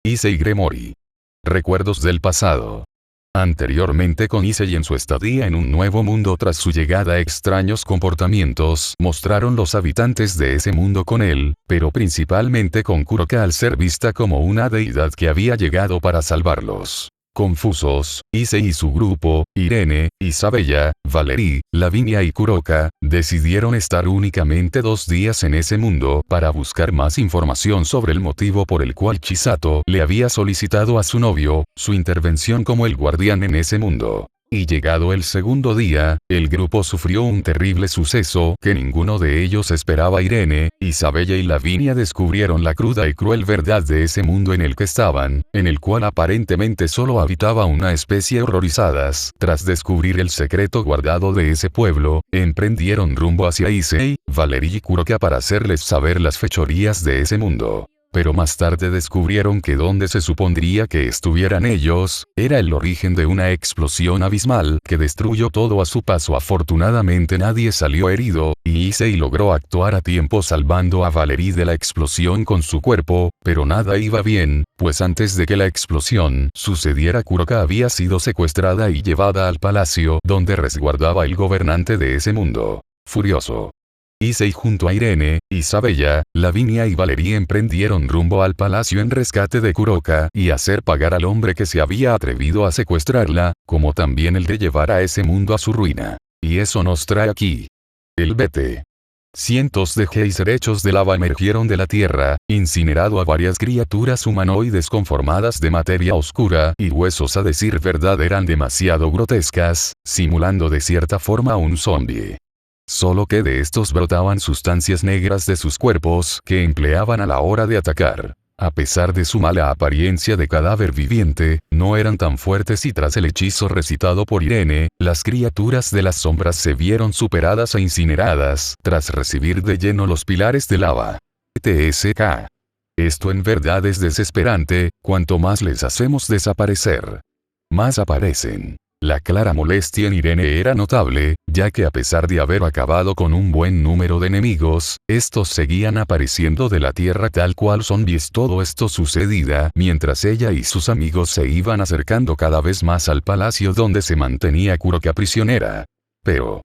Issei Gremori. Recuerdos del pasado. Anteriormente con Issei en su estadía en un nuevo mundo tras su llegada extraños comportamientos mostraron los habitantes de ese mundo con él, pero principalmente con Kuroka al ser vista como una deidad que había llegado para salvarlos. Confusos, Issei y su grupo, Irene, Isabella, Valerie, Lavinia y Kuroka, decidieron estar únicamente 2 días en ese mundo para buscar más información sobre el motivo por el cual Chisato le había solicitado a su novio, su intervención como el guardián en ese mundo. Y llegado el segundo día, el grupo sufrió un terrible suceso que ninguno de ellos esperaba. Irene, Isabella y Lavinia descubrieron la cruda y cruel verdad de ese mundo en el que estaban, en el cual aparentemente solo habitaba una especie horrorizadas. Tras descubrir el secreto guardado de ese pueblo, emprendieron rumbo hacia Issei, Valerie y Kuroka para hacerles saber las fechorías de ese mundo. Pero más tarde descubrieron que donde se supondría que estuvieran ellos, era el origen de una explosión abismal que destruyó todo a su paso. Afortunadamente nadie salió herido, y Issei logró actuar a tiempo salvando a Valerie de la explosión con su cuerpo, pero nada iba bien, pues antes de que la explosión sucediera Kuroka había sido secuestrada y llevada al palacio donde resguardaba el gobernante de ese mundo. Furioso, Issei junto a Irene, Isabella, Lavinia y Valerie emprendieron rumbo al palacio en rescate de Kuroka y hacer pagar al hombre que se había atrevido a secuestrarla, como también el de llevar a ese mundo a su ruina. Y eso nos trae aquí. El BT. Cientos de geyser hechos de lava emergieron de la tierra, incinerado a varias criaturas humanoides conformadas de materia oscura y huesos, a decir verdad eran demasiado grotescas, simulando de cierta forma a un zombie. Solo que de estos brotaban sustancias negras de sus cuerpos que empleaban a la hora de atacar. A pesar de su mala apariencia de cadáver viviente, no eran tan fuertes y tras el hechizo recitado por Irene, las criaturas de las sombras se vieron superadas e incineradas tras recibir de lleno los pilares de lava. TSK. Esto en verdad es desesperante, cuanto más les hacemos desaparecer, más aparecen. La clara molestia en Irene era notable, ya que a pesar de haber acabado con un buen número de enemigos, estos seguían apareciendo de la tierra tal cual zombies. Todo esto sucedía mientras ella y sus amigos se iban acercando cada vez más al palacio donde se mantenía Kuroka prisionera. Pero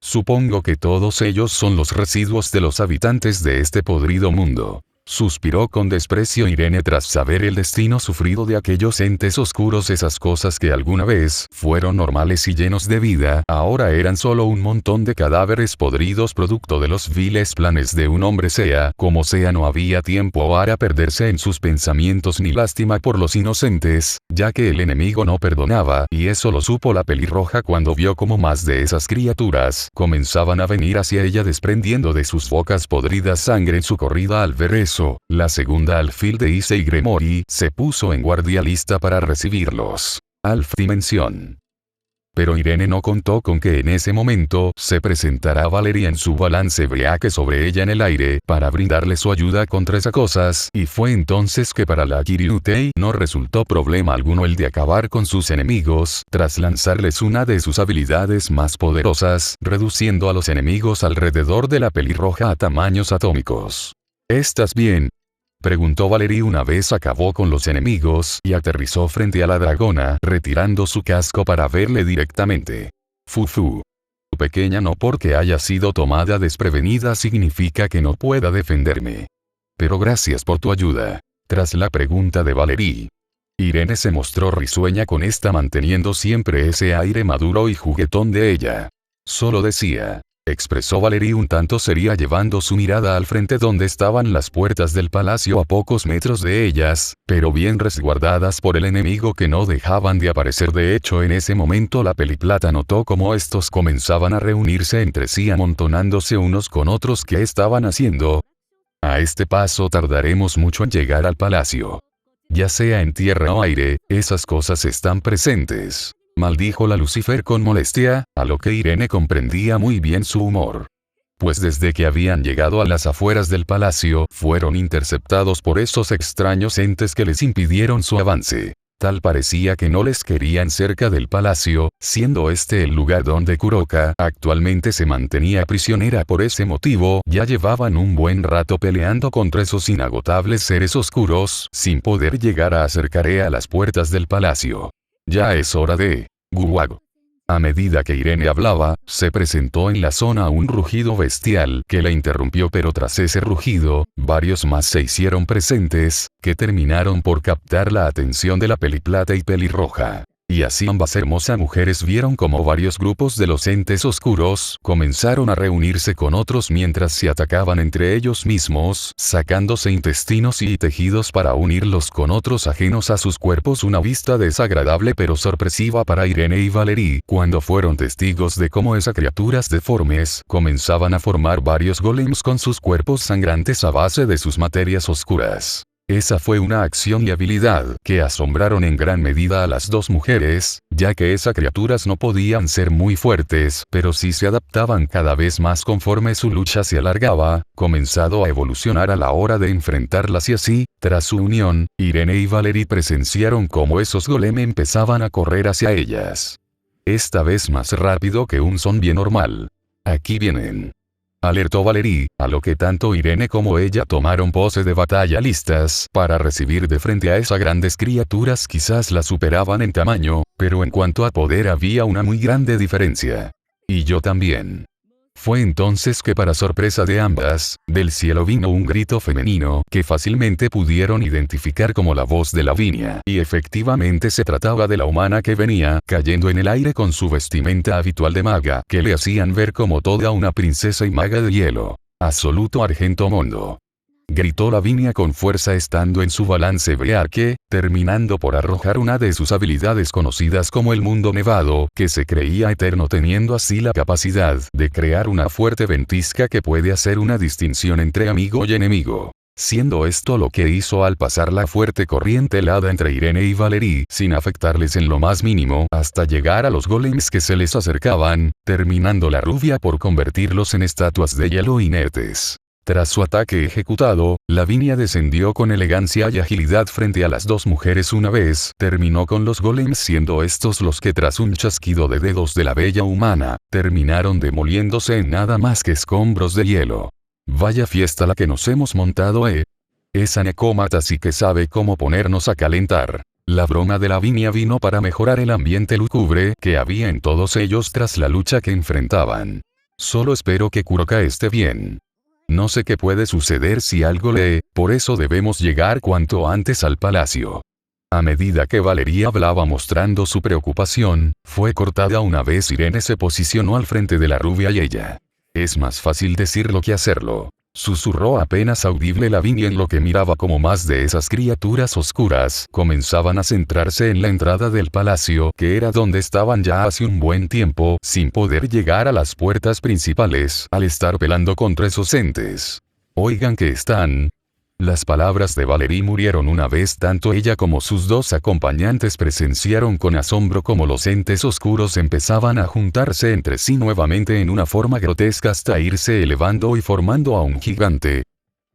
supongo que todos ellos son los residuos de los habitantes de este podrido mundo. Suspiró con desprecio Irene tras saber el destino sufrido de aquellos entes oscuros. Esas cosas que alguna vez fueron normales y llenos de vida, ahora eran solo un montón de cadáveres podridos producto de los viles planes de un hombre. Sea como sea, no había tiempo para perderse en sus pensamientos ni lástima por los inocentes, ya que el enemigo no perdonaba, y eso lo supo la pelirroja cuando vio como más de esas criaturas comenzaban a venir hacia ella desprendiendo de sus bocas podridas sangre. En su corrida al ver eso, la segunda alfil de Issei Gremori se puso en guardia lista para recibirlos. Alf Dimensión. Pero Irene no contó con que en ese momento se presentara Valerie en su balance breaque sobre ella en el aire para brindarle su ayuda contra esas cosas, y fue entonces que para la Kiryutei no resultó problema alguno el de acabar con sus enemigos tras lanzarles una de sus habilidades más poderosas, reduciendo a los enemigos alrededor de la pelirroja a tamaños atómicos. ¿Estás bien?, preguntó Valerie una vez acabó con los enemigos y aterrizó frente a la dragona, retirando su casco para verle directamente. Fufu. Pequeña, no porque haya sido tomada desprevenida significa que no pueda defenderme. Pero gracias por tu ayuda. Tras la pregunta de Valerie, Irene se mostró risueña con esta, manteniendo siempre ese aire maduro y juguetón de ella. Solo decía, expresó Valerie un tanto seria, llevando su mirada al frente donde estaban las puertas del palacio a pocos metros de ellas, pero bien resguardadas por el enemigo que no dejaban de aparecer. De hecho, en ese momento la Peliplata notó cómo estos comenzaban a reunirse entre sí, amontonándose unos con otros. ¿Qué estaban haciendo? A este paso tardaremos mucho en llegar al palacio. Ya sea en tierra o aire, esas cosas están presentes. Maldijo la Lucifer con molestia, a lo que Irene comprendía muy bien su humor. Pues desde que habían llegado a las afueras del palacio, fueron interceptados por esos extraños entes que les impidieron su avance. Tal parecía que no les querían cerca del palacio, siendo este el lugar donde Kuroka actualmente se mantenía prisionera. Por ese motivo ya llevaban un buen rato peleando contra esos inagotables seres oscuros, sin poder llegar a acercar a las puertas del palacio. Ya es hora de... Guwag. A medida que Irene hablaba, se presentó en la zona un rugido bestial que la interrumpió, pero tras ese rugido, varios más se hicieron presentes, que terminaron por captar la atención de la Peliplata y Pelirroja. Y así ambas hermosas mujeres vieron como varios grupos de los entes oscuros comenzaron a reunirse con otros mientras se atacaban entre ellos mismos, sacándose intestinos y tejidos para unirlos con otros ajenos a sus cuerpos. Una vista desagradable pero sorpresiva para Irene y Valerie, cuando fueron testigos de cómo esas criaturas deformes comenzaban a formar varios golems con sus cuerpos sangrantes a base de sus materias oscuras. Esa fue una acción y habilidad que asombraron en gran medida a las dos mujeres, ya que esas criaturas no podían ser muy fuertes, pero sí se adaptaban cada vez más conforme su lucha se alargaba, comenzando a evolucionar a la hora de enfrentarlas. Y así, tras su unión, Irene y Valerie presenciaron cómo esos golem empezaban a correr hacia ellas. Esta vez más rápido que un zombie normal. Aquí vienen. Alertó Valerie, a lo que tanto Irene como ella tomaron pose de batalla listas para recibir de frente a esas grandes criaturas. Quizás las superaban en tamaño, pero en cuanto a poder había una muy grande diferencia. Y yo también. Fue entonces que, para sorpresa de ambas, del cielo vino un grito femenino que fácilmente pudieron identificar como la voz de Lavinia. Y efectivamente se trataba de la humana que venía cayendo en el aire con su vestimenta habitual de maga, que le hacían ver como toda una princesa y maga de hielo. Absoluto argento mundo. Gritó Lavinia con fuerza estando en su balance Brearque, terminando por arrojar una de sus habilidades conocidas como el mundo nevado, que se creía eterno, teniendo así la capacidad de crear una fuerte ventisca que puede hacer una distinción entre amigo y enemigo. Siendo esto lo que hizo al pasar la fuerte corriente helada entre Irene y Valerie, sin afectarles en lo más mínimo, hasta llegar a los golems que se les acercaban, terminando la rubia por convertirlos en estatuas de hielo inertes. Tras su ataque ejecutado, Lavinia descendió con elegancia y agilidad frente a las dos mujeres. Una vez terminó con los golems, siendo estos los que, tras un chasquido de dedos de la bella humana, terminaron demoliéndose en nada más que escombros de hielo. Vaya fiesta la que nos hemos montado, Esa necómata sí que sabe cómo ponernos a calentar. La broma de Lavinia vino para mejorar el ambiente lúgubre que había en todos ellos tras la lucha que enfrentaban. Solo espero que Kuroka esté bien. No sé qué puede suceder si algo por eso debemos llegar cuanto antes al palacio. A medida que Valerie hablaba mostrando su preocupación, fue cortada una vez Irene se posicionó al frente de la rubia y ella. Es más fácil decirlo que hacerlo. Susurró apenas audible Lavinia, en lo que miraba como más de esas criaturas oscuras comenzaban a centrarse en la entrada del palacio, que era donde estaban ya hace un buen tiempo, sin poder llegar a las puertas principales, al estar peleando contra esos entes. Oigan que están... Las palabras de Valerie murieron una vez tanto ella como sus dos acompañantes presenciaron con asombro cómo los entes oscuros empezaban a juntarse entre sí nuevamente en una forma grotesca hasta irse elevando y formando a un gigante.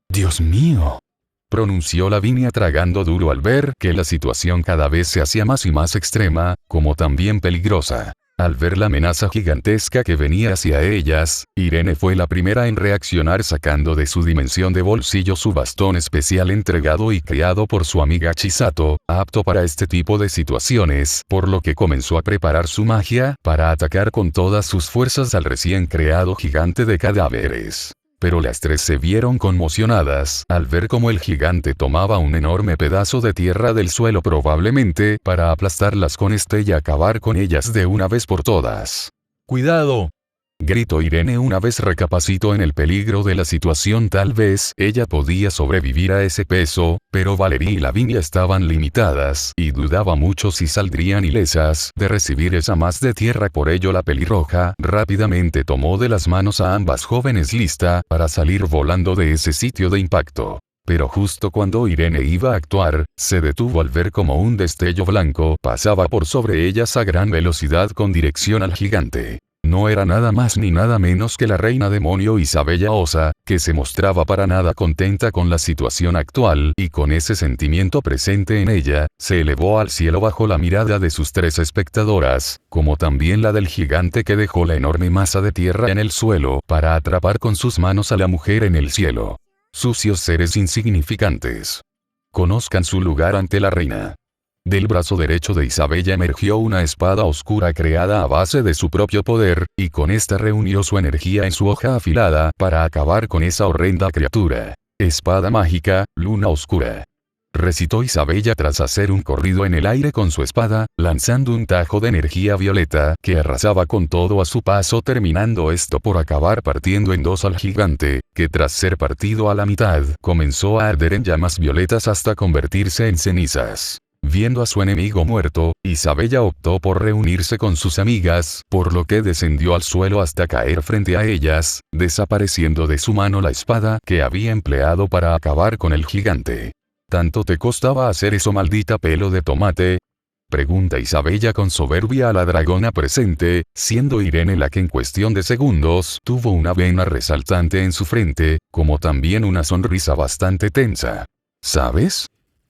«¡Dios mío!», pronunció Lavinia tragando duro al ver que la situación cada vez se hacía más y más extrema, como también peligrosa. Al ver la amenaza gigantesca que venía hacia ellas, Irene fue la primera en reaccionar, sacando de su dimensión de bolsillo su bastón especial entregado y creado por su amiga Chisato, apto para este tipo de situaciones, por lo que comenzó a preparar su magia para atacar con todas sus fuerzas al recién creado gigante de cadáveres. Pero las tres se vieron conmocionadas al ver cómo el gigante tomaba un enorme pedazo de tierra del suelo, probablemente para aplastarlas con este y acabar con ellas de una vez por todas. «¡Cuidado!», gritó Irene una vez recapacitó en el peligro de la situación. Tal vez ella podía sobrevivir a ese peso, pero Valerie y Lavinia estaban limitadas y dudaba mucho si saldrían ilesas de recibir esa más de tierra. Por ello la pelirroja rápidamente tomó de las manos a ambas jóvenes lista para salir volando de ese sitio de impacto. Pero justo cuando Irene iba a actuar, se detuvo al ver como un destello blanco pasaba por sobre ellas a gran velocidad con dirección al gigante. No era nada más ni nada menos que la reina demonio Isabella Osa, que se mostraba para nada contenta con la situación actual, y con ese sentimiento presente en ella, se elevó al cielo bajo la mirada de sus 3 espectadoras, como también la del gigante que dejó la enorme masa de tierra en el suelo, para atrapar con sus manos a la mujer en el cielo. Sucios seres insignificantes. Conozcan su lugar ante la reina. Del brazo derecho de Isabella emergió una espada oscura creada a base de su propio poder, y con esta reunió su energía en su hoja afilada para acabar con esa horrenda criatura. Espada mágica, luna oscura. Recitó Isabella tras hacer un corrido en el aire con su espada, lanzando un tajo de energía violeta que arrasaba con todo a su paso, terminando esto por acabar partiendo en 2 al gigante, que tras ser partido a la mitad, comenzó a arder en llamas violetas hasta convertirse en cenizas. Viendo a su enemigo muerto, Isabella optó por reunirse con sus amigas, por lo que descendió al suelo hasta caer frente a ellas, desapareciendo de su mano la espada que había empleado para acabar con el gigante. ¿Tanto te costaba hacer eso, maldita pelo de tomate? Pregunta Isabella con soberbia a la dragona presente, siendo Irene la que en cuestión de segundos tuvo una vena resaltante en su frente, como también una sonrisa bastante tensa. ¿Sabes?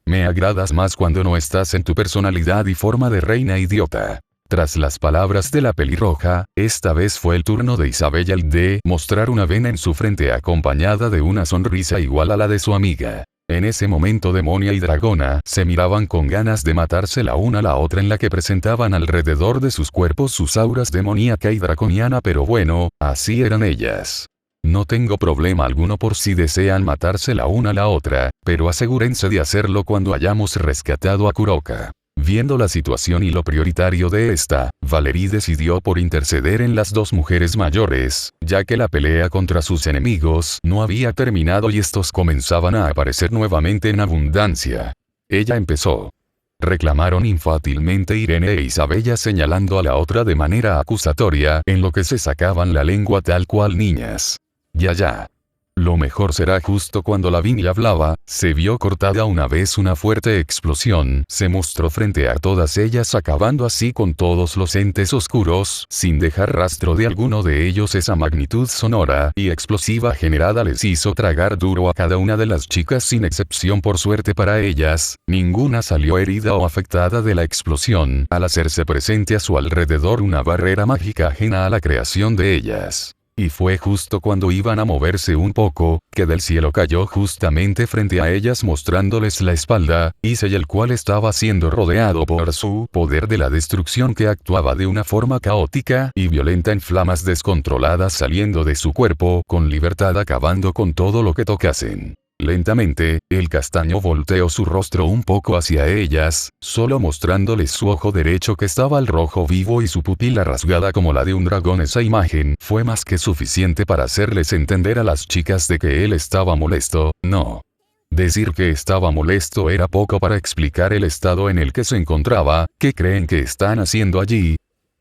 Me agradas más cuando no estás en tu personalidad y forma de reina idiota. Tras las palabras de la pelirroja, esta vez fue el turno de Isabella de mostrar una vena en su frente acompañada de una sonrisa igual a la de su amiga. En ese momento Demonia y Dragona se miraban con ganas de matarse la una a la otra, en la que presentaban alrededor de sus cuerpos sus auras demoníaca y draconiana, pero bueno, así eran ellas. No tengo problema alguno por si desean matarse la una a la otra, pero asegúrense de hacerlo cuando hayamos rescatado a Kuroka. Viendo la situación y lo prioritario de esta, Valerie decidió por interceder en las 2 mujeres mayores, ya que la pelea contra sus enemigos no había terminado y estos comenzaban a aparecer nuevamente en abundancia. Ella empezó. Reclamaron infátilmente Irene e Isabella, señalando a la otra de manera acusatoria, en lo que se sacaban la lengua tal cual niñas. Ya. Lo mejor será justo cuando Lavinia hablaba, se vio cortada una vez una fuerte explosión, se mostró frente a todas ellas, acabando así con todos los entes oscuros, sin dejar rastro de alguno de ellos. Esa magnitud sonora y explosiva generada les hizo tragar duro a cada una de las chicas sin excepción. Por suerte para ellas, ninguna salió herida o afectada de la explosión, al hacerse presente a su alrededor una barrera mágica ajena a la creación de ellas. Y fue justo cuando iban a moverse un poco, que del cielo cayó justamente frente a ellas, mostrándoles la espalda, Issei, el cual estaba siendo rodeado por su poder de la destrucción, que actuaba de una forma caótica y violenta, en flamas descontroladas saliendo de su cuerpo, con libertad acabando con todo lo que tocasen. Lentamente, el castaño volteó su rostro un poco hacia ellas, solo mostrándoles su ojo derecho que estaba al rojo vivo y su pupila rasgada como la de un dragón. Esa imagen fue más que suficiente para hacerles entender a las chicas de que él estaba molesto. No. Decir que estaba molesto era poco para explicar el estado en el que se encontraba. ¿Qué creen que están haciendo allí?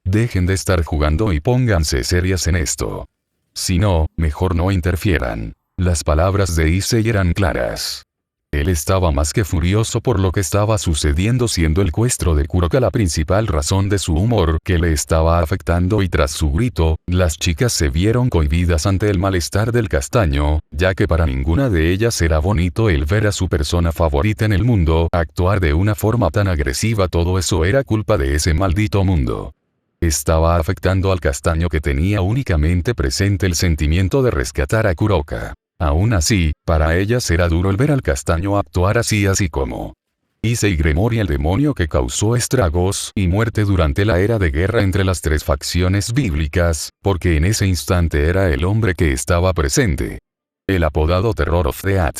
Dejen de estar jugando y pónganse serias en esto. Si no, mejor no interfieran. Las palabras de Issei eran claras. Él estaba más que furioso por lo que estaba sucediendo, siendo el secuestro de Kuroka la principal razón de su humor que le estaba afectando, y tras su grito, las chicas se vieron cohibidas ante el malestar del castaño, ya que para ninguna de ellas era bonito el ver a su persona favorita en el mundo actuar de una forma tan agresiva. Todo eso era culpa de ese maldito mundo. Estaba afectando al castaño, que tenía únicamente presente el sentimiento de rescatar a Kuroka. Aún así, para ellas era duro el ver al castaño actuar así como Issei Gremory, el demonio que causó estragos y muerte durante la era de guerra entre las 3 facciones bíblicas, porque en ese instante era el hombre que estaba presente. El apodado Terror of the At.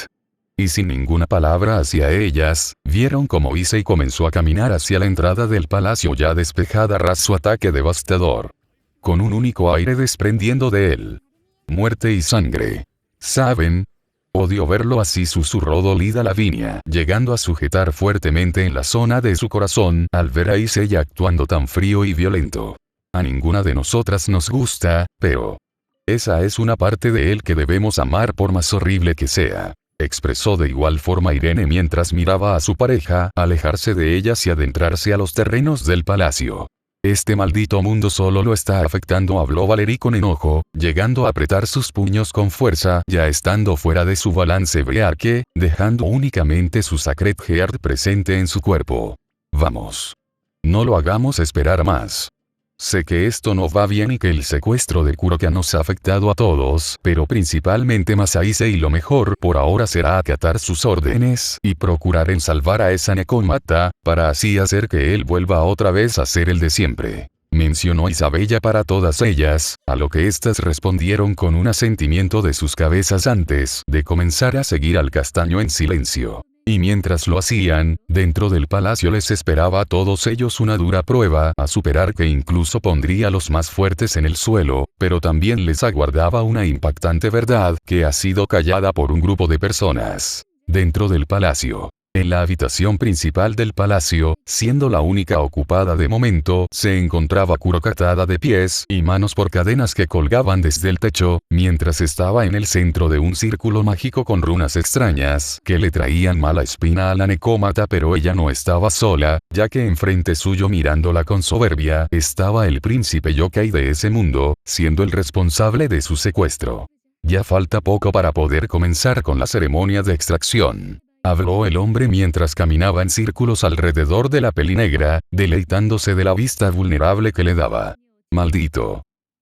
Y sin ninguna palabra hacia ellas, vieron como Issei comenzó a caminar hacia la entrada del palacio ya despejada tras su ataque devastador. Con un único aire desprendiendo de él. Muerte y sangre. ¿Saben? Odio verlo así, susurró dolida Lavinia, llegando a sujetar fuertemente en la zona de su corazón, al ver a Issei actuando tan frío y violento. A ninguna de nosotras nos gusta, pero esa es una parte de él que debemos amar por más horrible que sea. Expresó de igual forma Irene mientras miraba a su pareja alejarse de ellas y adentrarse a los terrenos del palacio. Este maldito mundo solo lo está afectando, habló Valerie con enojo, llegando a apretar sus puños con fuerza, ya estando fuera de su balance breaque, dejando únicamente su Sacred Heart presente en su cuerpo. Vamos. No lo hagamos esperar más. Sé que esto no va bien y que el secuestro de Kuroka nos ha afectado a todos, pero principalmente más a Issei, y lo mejor por ahora será acatar sus órdenes y procurar en salvar a esa Nekomata, para así hacer que él vuelva otra vez a ser el de siempre. Mencionó Isabella para todas ellas, a lo que éstas respondieron con un asentimiento de sus cabezas antes de comenzar a seguir al castaño en silencio. Y mientras lo hacían, dentro del palacio les esperaba a todos ellos una dura prueba a superar que incluso pondría a los más fuertes en el suelo, pero también les aguardaba una impactante verdad que ha sido callada por un grupo de personas. Dentro del palacio. En la habitación principal del palacio, siendo la única ocupada de momento, se encontraba Kuroka atada de pies y manos por cadenas que colgaban desde el techo, mientras estaba en el centro de un círculo mágico con runas extrañas, que le traían mala espina a la Nekomata, pero ella no estaba sola, ya que enfrente suyo mirándola con soberbia, estaba el príncipe yokai de ese mundo, siendo el responsable de su secuestro. Ya falta poco para poder comenzar con la ceremonia de extracción. Habló el hombre mientras caminaba en círculos alrededor de la peli negra, deleitándose de la vista vulnerable que le daba. Maldito.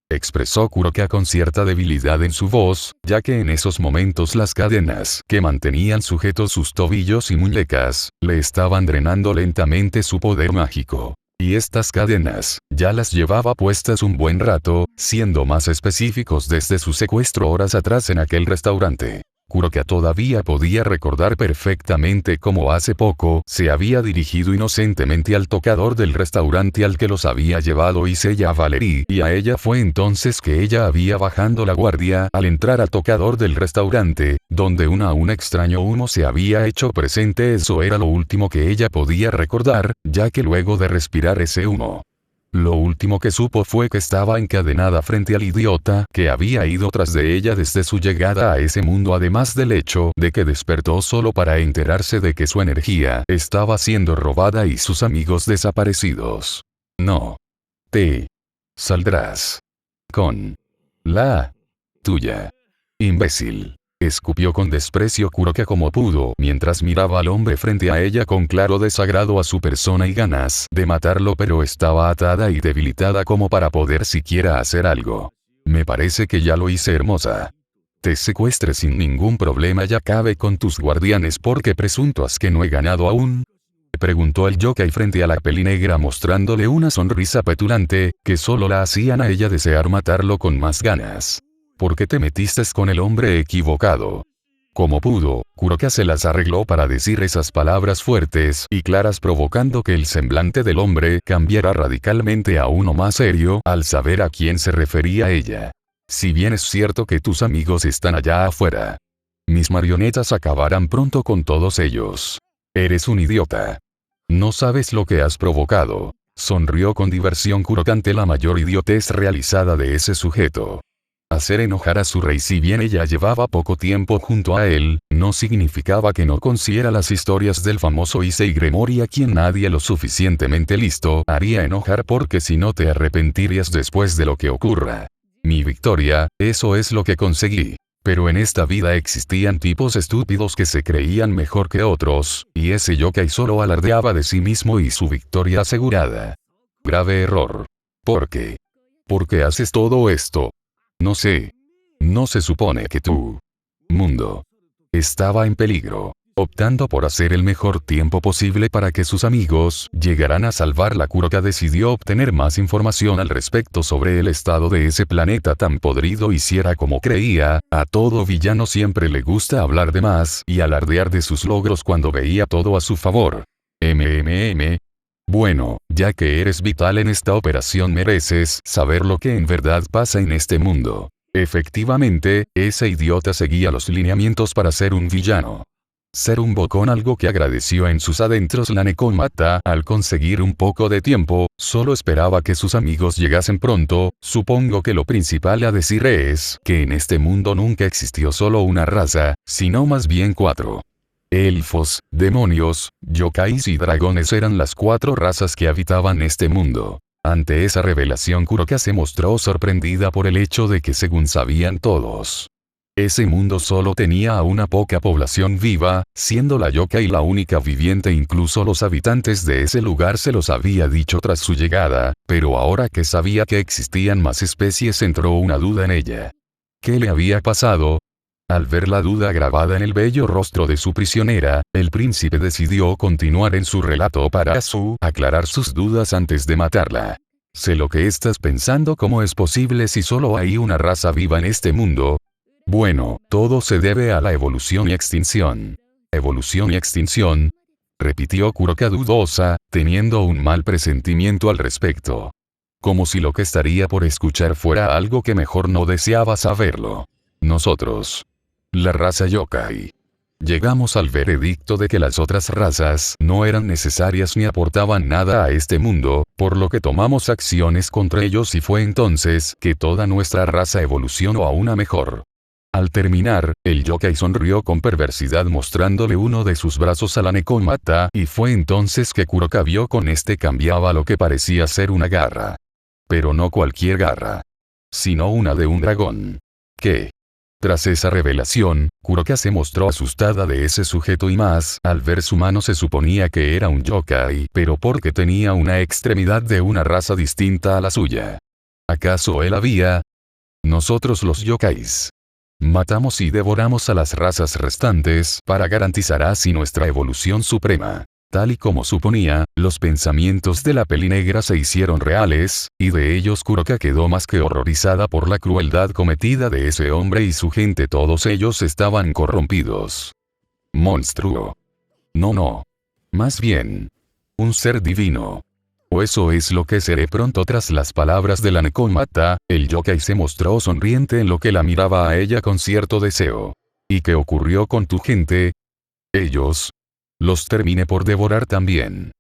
Expresó Kuroka con cierta debilidad en su voz, ya que en esos momentos las cadenas que mantenían sujetos sus tobillos y muñecas, le estaban drenando lentamente su poder mágico. Y estas cadenas, ya las llevaba puestas un buen rato, siendo más específicos desde su secuestro horas atrás en aquel restaurante. Kuroka todavía podía recordar perfectamente cómo hace poco se había dirigido inocentemente al tocador del restaurante al que los había llevado Issei a Valerie, y a ella fue entonces que ella había bajando la guardia al entrar al tocador del restaurante, donde un extraño humo se había hecho presente. Eso era lo último que ella podía recordar, ya que luego de respirar ese humo, lo último que supo fue que estaba encadenada frente al idiota que había ido tras de ella desde su llegada a ese mundo, además del hecho de que despertó solo para enterarse de que su energía estaba siendo robada y sus amigos desaparecidos. No. Te saldrás con la tuya. Imbécil. Escupió con desprecio Kuroka como pudo, mientras miraba al hombre frente a ella con claro desagrado a su persona y ganas de matarlo, pero estaba atada y debilitada como para poder siquiera hacer algo. Me parece que ya lo hice, hermosa. Te secuestré sin ningún problema y acabe con tus guardianes porque presuntas que no he ganado aún. Preguntó el yokai frente a la peli negra mostrándole una sonrisa petulante, que solo la hacían a ella desear matarlo con más ganas. ¿Por qué te metiste con el hombre equivocado? Como pudo, Kuroka se las arregló para decir esas palabras fuertes y claras, provocando que el semblante del hombre cambiara radicalmente a uno más serio al saber a quién se refería ella. Si bien es cierto que tus amigos están allá afuera, mis marionetas acabarán pronto con todos ellos. Eres un idiota. No sabes lo que has provocado. Sonrió con diversión Kuroka ante la mayor idiotez realizada de ese sujeto. Hacer enojar a su rey. Si bien ella llevaba poco tiempo junto a él, no significaba que no conociera las historias del famoso Issei Gremory, a quien nadie lo suficientemente listo haría enojar, porque si no te arrepentirías después de lo que ocurra. Mi victoria, eso es lo que conseguí. Pero en esta vida existían tipos estúpidos que se creían mejor que otros, y ese yokai solo alardeaba de sí mismo y su victoria asegurada. Grave error. ¿Por qué? ¿Por qué haces todo esto? No sé. No se supone que tu mundo estaba en peligro. Optando por hacer el mejor tiempo posible para que sus amigos llegaran a salvarla, Kuroka decidió obtener más información al respecto sobre el estado de ese planeta tan podrido. Y si era como creía, a todo villano siempre le gusta hablar de más y alardear de sus logros cuando veía todo a su favor. Bueno, ya que eres vital en esta operación, mereces saber lo que en verdad pasa en este mundo. Efectivamente, ese idiota seguía los lineamientos para ser un villano. Ser un bocón, algo que agradeció en sus adentros la Nekomata al conseguir un poco de tiempo. Solo esperaba que sus amigos llegasen pronto. Supongo que lo principal a decir es que en este mundo nunca existió solo una raza, sino más bien 4. Elfos, demonios, yokais y dragones eran las 4 razas que habitaban este mundo. Ante esa revelación Kuroka se mostró sorprendida por el hecho de que según sabían todos, ese mundo solo tenía a una poca población viva, siendo la yokai la única viviente. Incluso los habitantes de ese lugar se los había dicho tras su llegada, pero ahora que sabía que existían más especies entró una duda en ella. ¿Qué le había pasado? Al ver la duda grabada en el bello rostro de su prisionera, el príncipe decidió continuar en su relato para aclarar sus dudas antes de matarla. Sé lo que estás pensando. ¿Cómo es posible si solo hay una raza viva en este mundo? Bueno, todo se debe a la evolución y extinción. ¿Evolución y extinción?, repitió Kuroka dudosa, teniendo un mal presentimiento al respecto. Como si lo que estaría por escuchar fuera algo que mejor no deseaba saberlo. Nosotros, la raza yokai, llegamos al veredicto de que las otras razas no eran necesarias ni aportaban nada a este mundo, por lo que tomamos acciones contra ellos y fue entonces que toda nuestra raza evolucionó a una mejor. Al terminar, el yokai sonrió con perversidad mostrándole uno de sus brazos a la Nekomata y fue entonces que Kuroka vio con este cambiaba lo que parecía ser una garra. Pero no cualquier garra, sino una de un dragón. ¿Qué? Tras esa revelación, Kuroka se mostró asustada de ese sujeto y más, al ver su mano se suponía que era un yokai, pero porque tenía una extremidad de una raza distinta a la suya. ¿Acaso él había? Nosotros los yokais matamos y devoramos a las razas restantes para garantizar así nuestra evolución suprema. Tal y como suponía, los pensamientos de la pelinegra se hicieron reales, y de ellos Kuroka quedó más que horrorizada por la crueldad cometida de ese hombre y su gente. Todos ellos estaban corrompidos. Monstruo. No. Más bien, un ser divino. O eso es lo que seré pronto. Tras las palabras de la Nekomata, el yokai se mostró sonriente en lo que la miraba a ella con cierto deseo. ¿Y qué ocurrió con tu gente? Ellos. Los terminé por devorar también.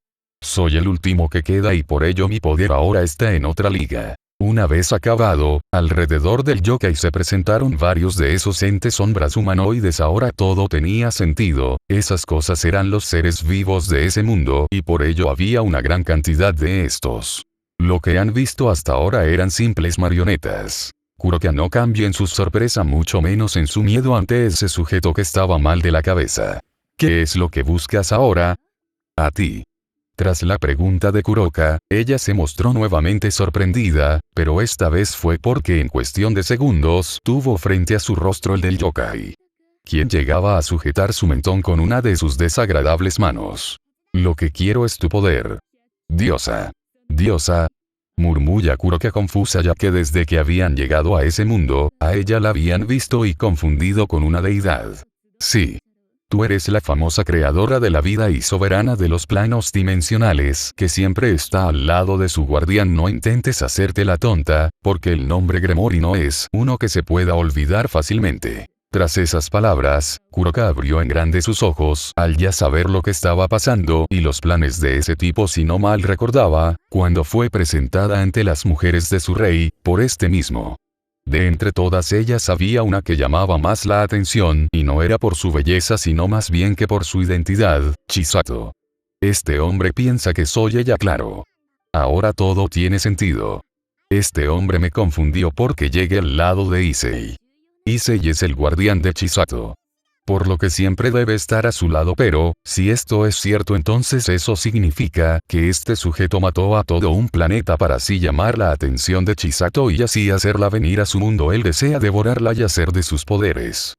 Soy el último que queda y por ello mi poder ahora está en otra liga. Una vez acabado, alrededor del yokai se presentaron varios de esos entes sombras humanoides. Ahora todo tenía sentido, esas cosas eran los seres vivos de ese mundo y por ello había una gran cantidad de estos. Lo que han visto hasta ahora eran simples marionetas. Kuroka no cambió en su sorpresa, mucho menos en su miedo ante ese sujeto que estaba mal de la cabeza. ¿Qué es lo que buscas ahora? A ti. Tras la pregunta de Kuroka, ella se mostró nuevamente sorprendida, pero esta vez fue porque en cuestión de segundos tuvo frente a su rostro el del yokai, quien llegaba a sujetar su mentón con una de sus desagradables manos. Lo que quiero es tu poder. Diosa. Diosa. Murmulla Kuroka confusa, ya que desde que habían llegado a ese mundo, a ella la habían visto y confundido con una deidad. Sí. Tú eres la famosa creadora de la vida y soberana de los planos dimensionales, que siempre está al lado de su guardián. No intentes hacerte la tonta, porque el nombre Gremory no es uno que se pueda olvidar fácilmente. Tras esas palabras, Kuroka abrió en grande sus ojos, al ya saber lo que estaba pasando y los planes de ese tipo. Si no mal recordaba, cuando fue presentada ante las mujeres de su rey, por este mismo. De entre todas ellas había una que llamaba más la atención, y no era por su belleza sino más bien que por su identidad, Chisato. Este hombre piensa que soy ella, claro. Ahora todo tiene sentido. Este hombre me confundió porque llegué al lado de Issei. Issei es el guardián de Chisato. Por lo que siempre debe estar a su lado, pero, si esto es cierto, entonces eso significa que este sujeto mató a todo un planeta para así llamar la atención de Chisato y así hacerla venir a su mundo. Él desea devorarla y hacer de sus poderes.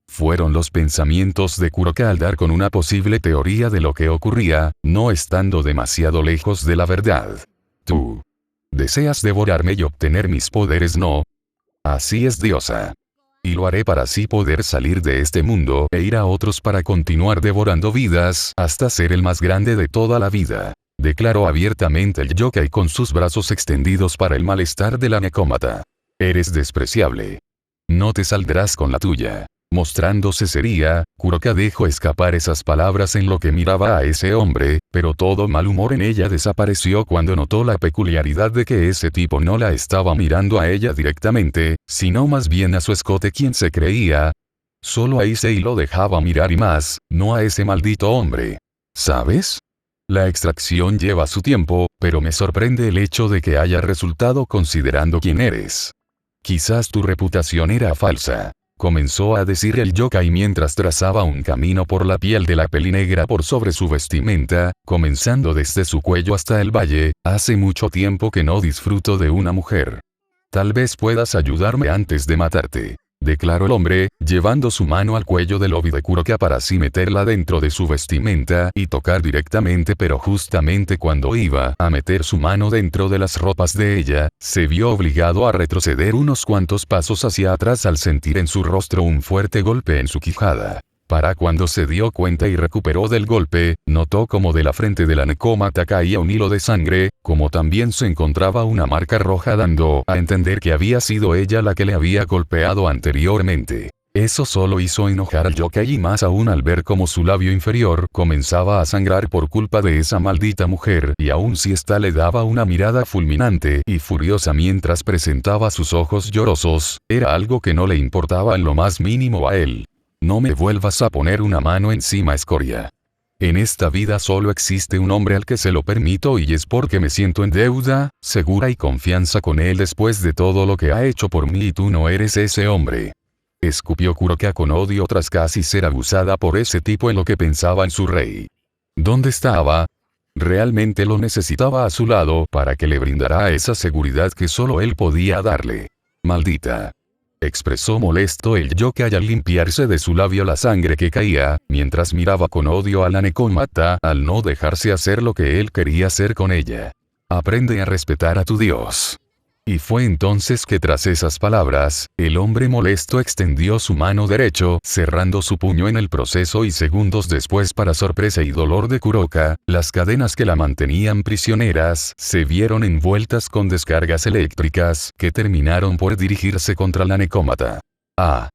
Fueron los pensamientos de Kuroka al dar con una posible teoría de lo que ocurría, no estando demasiado lejos de la verdad. Tú deseas devorarme y obtener mis poderes, ¿no? Así es, diosa. Y lo haré para así poder salir de este mundo e ir a otros para continuar devorando vidas hasta ser el más grande de toda la vida. Declaró abiertamente el yokai con sus brazos extendidos para el malestar de la Nekomata. Eres despreciable. No te saldrás con la tuya. Mostrándose seria, Kuroka dejó escapar esas palabras en lo que miraba a ese hombre, pero todo mal humor en ella desapareció cuando notó la peculiaridad de que ese tipo no la estaba mirando a ella directamente, sino más bien a su escote, quien se creía. Solo a Issei lo dejaba mirar y más, no a ese maldito hombre. ¿Sabes? La extracción lleva su tiempo, pero me sorprende el hecho de que haya resultado considerando quién eres. Quizás tu reputación era falsa. Comenzó a decir el yokai mientras trazaba un camino por la piel de la pelinegra por sobre su vestimenta, comenzando desde su cuello hasta el valle. Hace mucho tiempo que no disfruto de una mujer. Tal vez puedas ayudarme antes de matarte, declaró el hombre, llevando su mano al cuello del obi de Kuroka para así meterla dentro de su vestimenta y tocar directamente, pero justamente cuando iba a meter su mano dentro de las ropas de ella, se vio obligado a retroceder unos cuantos pasos hacia atrás al sentir en su rostro un fuerte golpe en su quijada. Para cuando se dio cuenta y recuperó del golpe, notó como de la frente de la Nekomata caía un hilo de sangre, como también se encontraba una marca roja dando a entender que había sido ella la que le había golpeado anteriormente. Eso solo hizo enojar al yokai y más aún al ver cómo su labio inferior comenzaba a sangrar por culpa de esa maldita mujer y aun si ésta le daba una mirada fulminante y furiosa mientras presentaba sus ojos llorosos, era algo que no le importaba en lo más mínimo a él. No me vuelvas a poner una mano encima, escoria. En esta vida solo existe un hombre al que se lo permito y es porque me siento en deuda, segura y confianza con él después de todo lo que ha hecho por mí y tú no eres ese hombre. Escupió Kuroka con odio tras casi ser abusada por ese tipo en lo que pensaba en su rey. ¿Dónde estaba? Realmente lo necesitaba a su lado para que le brindara esa seguridad que solo él podía darle. Maldita. Expresó molesto el yokai al limpiarse de su labio la sangre que caía, mientras miraba con odio a la Nekomata al no dejarse hacer lo que él quería hacer con ella. Aprende a respetar a tu dios. Y fue entonces que tras esas palabras, el hombre molesto extendió su mano derecho, cerrando su puño en el proceso y segundos después para sorpresa y dolor de Kuroka, las cadenas que la mantenían prisioneras se vieron envueltas con descargas eléctricas que terminaron por dirigirse contra la Nekomata. ¡Ah!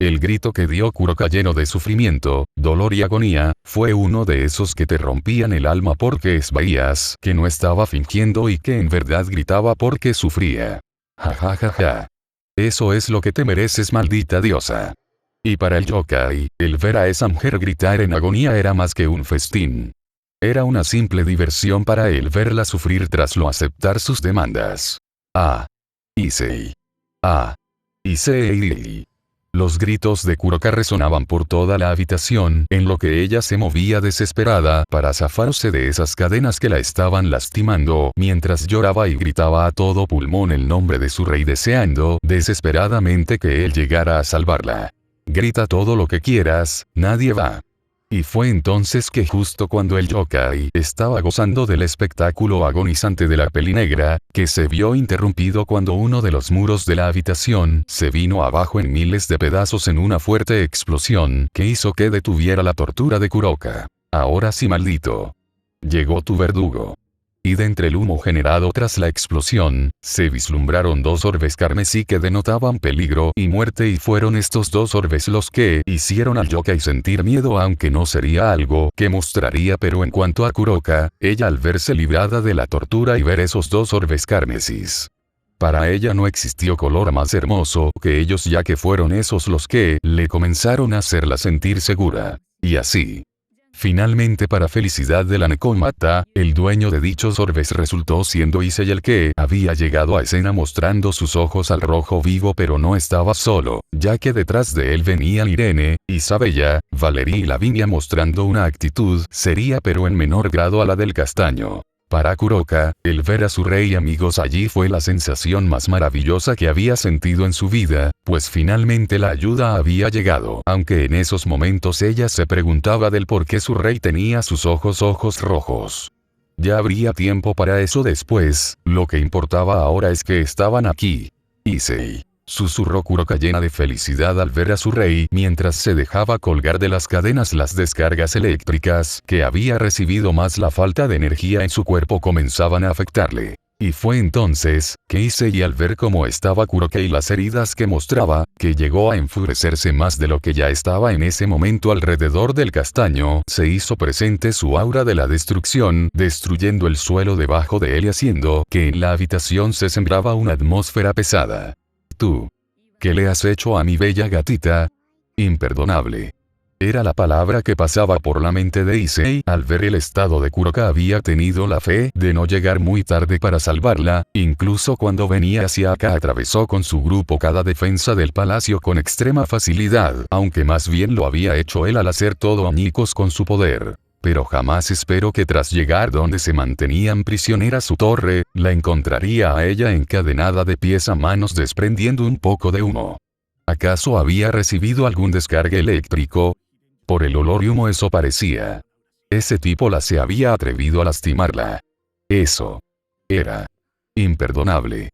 El grito que dio Kuroka lleno de sufrimiento, dolor y agonía, fue uno de esos que te rompían el alma porque veías que no estaba fingiendo y que en verdad gritaba porque sufría. Ja ja ja ja. Eso es lo que te mereces, maldita diosa. Y para el yokai, el ver a esa mujer gritar en agonía era más que un festín. Era una simple diversión para él verla sufrir tras lo aceptar sus demandas. Ah. Issei. Ah. Issei. Los gritos de Kuroka resonaban por toda la habitación, en lo que ella se movía desesperada para zafarse de esas cadenas que la estaban lastimando, mientras lloraba y gritaba a todo pulmón el nombre de su rey deseando desesperadamente que él llegara a salvarla. Grita todo lo que quieras, nadie va. Y fue entonces que justo cuando el yokai estaba gozando del espectáculo agonizante de la pelinegra, que se vio interrumpido cuando uno de los muros de la habitación se vino abajo en miles de pedazos en una fuerte explosión que hizo que detuviera la tortura de Kuroka. Ahora sí, maldito. Llegó tu verdugo. Y de entre el humo generado tras la explosión, se vislumbraron dos orbes carmesí que denotaban peligro y muerte y fueron estos dos orbes los que hicieron al yokai sentir miedo aunque no sería algo que mostraría pero en cuanto a Kuroka, ella al verse librada de la tortura y ver esos dos orbes carmesis. Para ella no existió color más hermoso que ellos ya que fueron esos los que le comenzaron a hacerla sentir segura. Y así. Finalmente para felicidad de la Nekomata, el dueño de dichos orbes resultó siendo Issei el que había llegado a escena mostrando sus ojos al rojo vivo pero no estaba solo, ya que detrás de él venían Irene, Isabella, Valerie y Lavinia mostrando una actitud seria pero en menor grado a la del castaño. Para Kuroka, el ver a su rey y amigos allí fue la sensación más maravillosa que había sentido en su vida, pues finalmente la ayuda había llegado. Aunque en esos momentos ella se preguntaba del por qué su rey tenía sus ojos rojos. Ya habría tiempo para eso después, lo que importaba ahora es que estaban aquí. Issei. Susurró Kuroka llena de felicidad al ver a su rey mientras se dejaba colgar de las cadenas las descargas eléctricas que había recibido más la falta de energía en su cuerpo comenzaban a afectarle. Y fue entonces que Issei al ver cómo estaba Kuroka y las heridas que mostraba, que llegó a enfurecerse más de lo que ya estaba en ese momento alrededor del castaño, se hizo presente su aura de la destrucción, destruyendo el suelo debajo de él y haciendo que en la habitación se sembraba una atmósfera pesada. Tú. ¿Qué le has hecho a mi bella gatita? Imperdonable. Era la palabra que pasaba por la mente de Issei. Al ver el estado de Kuroka había tenido la fe de no llegar muy tarde para salvarla, incluso cuando venía hacia acá atravesó con su grupo cada defensa del palacio con extrema facilidad, aunque más bien lo había hecho él al hacer todo añicos con su poder. Pero jamás esperó que tras llegar donde se mantenían prisionera su torre, la encontraría a ella encadenada de pies a manos desprendiendo un poco de humo. ¿Acaso había recibido algún descargue eléctrico? Por el olor y humo eso parecía. Ese tipo la se había atrevido a lastimarla. Eso era imperdonable.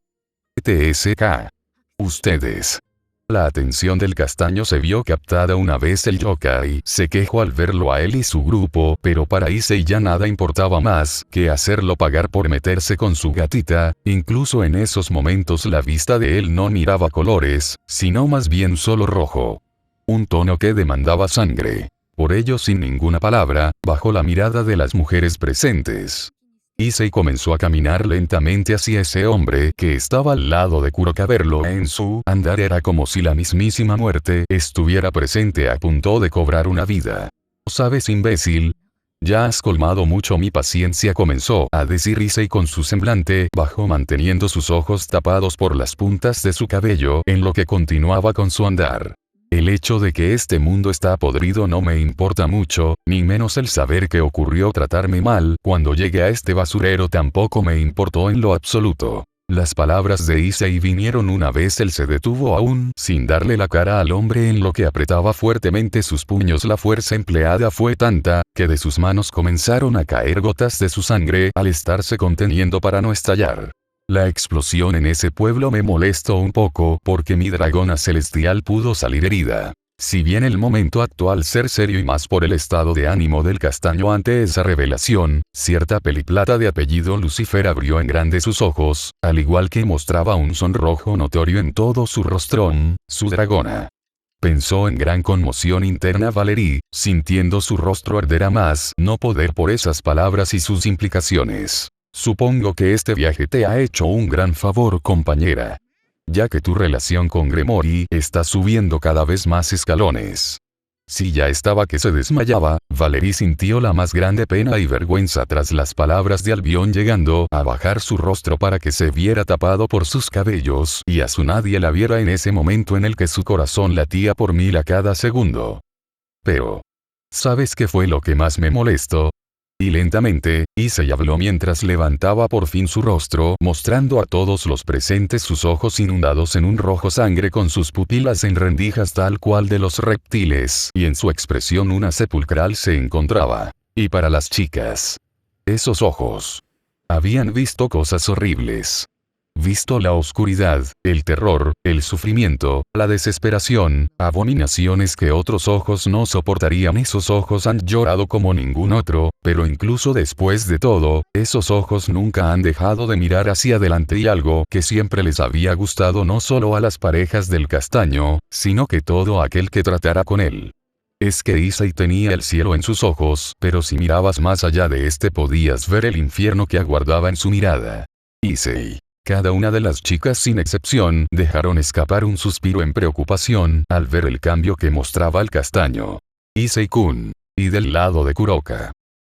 TSK. Ustedes. La atención del castaño se vio captada una vez el yokai se quejó al verlo a él y su grupo, pero para Issei ya nada importaba más que hacerlo pagar por meterse con su gatita. Incluso en esos momentos la vista de él no miraba colores, sino más bien solo rojo. Un tono que demandaba sangre. Por ello sin ninguna palabra, bajó la mirada de las mujeres presentes. Issei comenzó a caminar lentamente hacia ese hombre que estaba al lado de Kuroka. Verlo en su andar era como si la mismísima muerte estuviera presente a punto de cobrar una vida. ¿Sabes, imbécil? Ya has colmado mucho mi paciencia, comenzó a decir Issei con su semblante bajo, manteniendo sus ojos tapados por las puntas de su cabello en lo que continuaba con su andar. El hecho de que este mundo está podrido no me importa mucho, ni menos el saber que ocurrió tratarme mal cuando llegué a este basurero tampoco me importó en lo absoluto. Las palabras de Issei vinieron una vez él se detuvo aún sin darle la cara al hombre en lo que apretaba fuertemente sus puños. La fuerza empleada fue tanta, que de sus manos comenzaron a caer gotas de su sangre al estarse conteniendo para no estallar. La explosión en ese pueblo me molestó un poco porque mi dragona celestial pudo salir herida. Si bien el momento actual ser serio y más por el estado de ánimo del castaño ante esa revelación, cierta peliplata de apellido Lucifer abrió en grande sus ojos, al igual que mostraba un sonrojo notorio en todo su rostrón, su dragona. Pensó en gran conmoción interna Valerie, sintiendo su rostro arder a más no poder por esas palabras y sus implicaciones. Supongo que este viaje te ha hecho un gran favor, compañera. Ya que tu relación con Gremory está subiendo cada vez más escalones. Si ya estaba que se desmayaba, Valerie sintió la más grande pena y vergüenza tras las palabras de Albion, llegando a bajar su rostro para que se viera tapado por sus cabellos y a su nadie la viera en ese momento en el que su corazón latía por 1000 a cada segundo. Pero, ¿sabes qué fue lo que más me molestó? Y lentamente, Issei habló mientras levantaba por fin su rostro, mostrando a todos los presentes sus ojos inundados en un rojo sangre con sus pupilas en rendijas tal cual de los reptiles, y en su expresión una sepulcral se encontraba. Y para las chicas, esos ojos habían visto cosas horribles. Visto la oscuridad, el terror, el sufrimiento, la desesperación, abominaciones que otros ojos no soportarían. Esos ojos han llorado como ningún otro, pero incluso después de todo, esos ojos nunca han dejado de mirar hacia adelante, y algo que siempre les había gustado no solo a las parejas del castaño, sino que todo aquel que tratara con él. Es que Issei tenía el cielo en sus ojos, pero si mirabas más allá de este podías ver el infierno que aguardaba en su mirada. Issei. Cada una de las chicas sin excepción dejaron escapar un suspiro en preocupación al ver el cambio que mostraba el castaño. Issei-kun. Y del lado de Kuroka.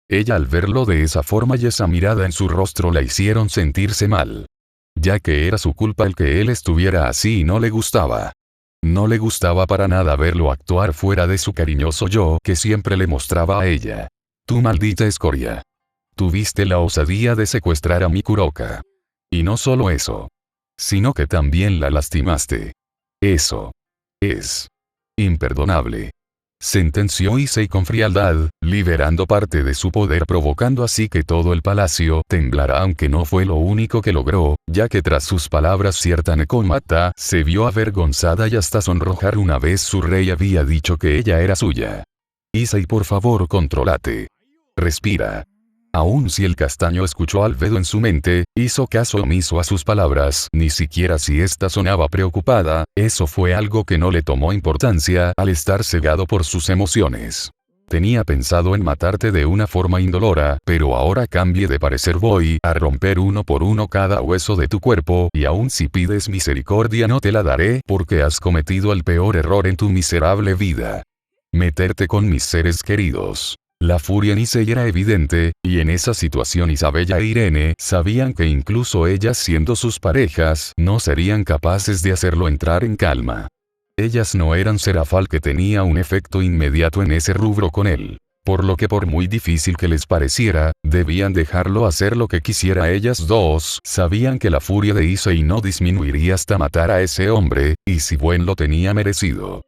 Ella al verlo de esa forma y esa mirada en su rostro la hicieron sentirse mal. Ya que era su culpa el que él estuviera así y no le gustaba. No le gustaba para nada verlo actuar fuera de su cariñoso yo que siempre le mostraba a ella. Tú maldita escoria. Tuviste la osadía de secuestrar a mi Kuroka. Y no solo eso, sino que también la lastimaste. Eso es imperdonable. Sentenció Issei con frialdad, liberando parte de su poder, provocando así que todo el palacio temblara, aunque no fue lo único que logró, ya que tras sus palabras cierta Nekomata se vio avergonzada y hasta sonrojar. Una vez su rey había dicho que ella era suya. Issei, por favor, contrólate. Respira. Aun si el castaño escuchó Albedo en su mente, hizo caso omiso a sus palabras, ni siquiera si ésta sonaba preocupada, eso fue algo que no le tomó importancia al estar cegado por sus emociones. Tenía pensado en matarte de una forma indolora, pero ahora cambie de parecer, voy a romper uno por uno cada hueso de tu cuerpo, y aun si pides misericordia no te la daré porque has cometido el peor error en tu miserable vida. Meterte con mis seres queridos. La furia en Issei era evidente, y en esa situación Isabella e Irene sabían que incluso ellas siendo sus parejas, no serían capaces de hacerlo entrar en calma. Ellas no eran Serafal que tenía un efecto inmediato en ese rubro con él. Por lo que por muy difícil que les pareciera, debían dejarlo hacer lo que quisiera. Ellas dos sabían que la furia de Issei no disminuiría hasta matar a ese hombre, y si Buen lo tenía merecido.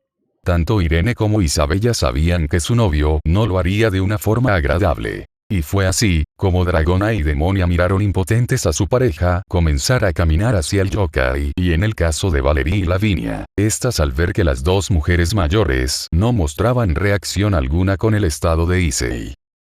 Tanto Irene como Isabella sabían que su novio no lo haría de una forma agradable. Y fue así, como Dragona y Demonia miraron impotentes a su pareja comenzar a caminar hacia el yokai, y en el caso de Valerie y Lavinia, estas al ver que las dos mujeres mayores no mostraban reacción alguna con el estado de Issei,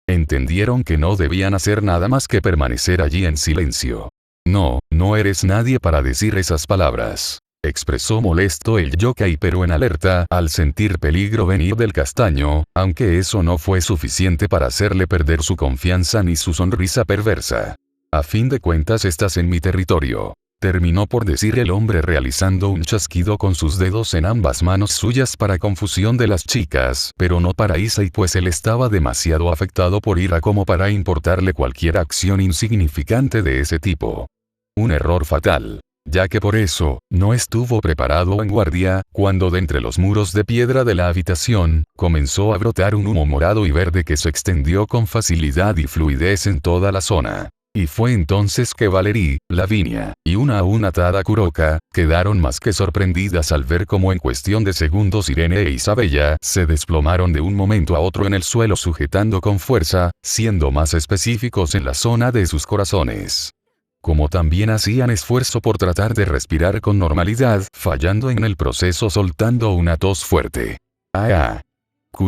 entendieron que no debían hacer nada más que permanecer allí en silencio. No, no eres nadie para decir esas palabras. Expresó molesto el yokai, pero en alerta al sentir peligro venir del castaño, aunque eso no fue suficiente para hacerle perder su confianza ni su sonrisa perversa. A fin de cuentas estás en mi territorio. Terminó por decir el hombre realizando un chasquido con sus dedos en ambas manos suyas para confusión de las chicas, pero no para Issei, pues él estaba demasiado afectado por ira como para importarle cualquier acción insignificante de ese tipo. Un error fatal. Ya que por eso, no estuvo preparado en guardia, cuando de entre los muros de piedra de la habitación, comenzó a brotar un humo morado y verde que se extendió con facilidad y fluidez en toda la zona. Y fue entonces que Valerie, Lavinia, y una aún atada Kuroka, quedaron más que sorprendidas al ver cómo en cuestión de segundos Irene e Isabella se desplomaron de un momento a otro en el suelo sujetando con fuerza, siendo más específicos en la zona de sus corazones. Como también hacían esfuerzo por tratar de respirar con normalidad, fallando en el proceso soltando una tos fuerte. ¡Ah!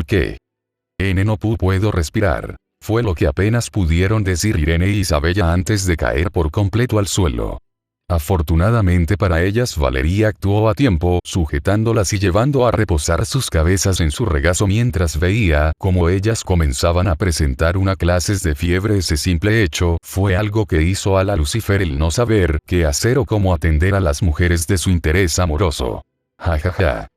¿Qué? No puedo respirar. Fue lo que apenas pudieron decir Irene e Isabella antes de caer por completo al suelo. Afortunadamente para ellas Valerie actuó a tiempo, sujetándolas y llevando a reposar sus cabezas en su regazo mientras veía cómo ellas comenzaban a presentar una clases de fiebre. Ese simple hecho fue algo que hizo a la Lucifer el no saber qué hacer o cómo atender a las mujeres de su interés amoroso. Jajaja.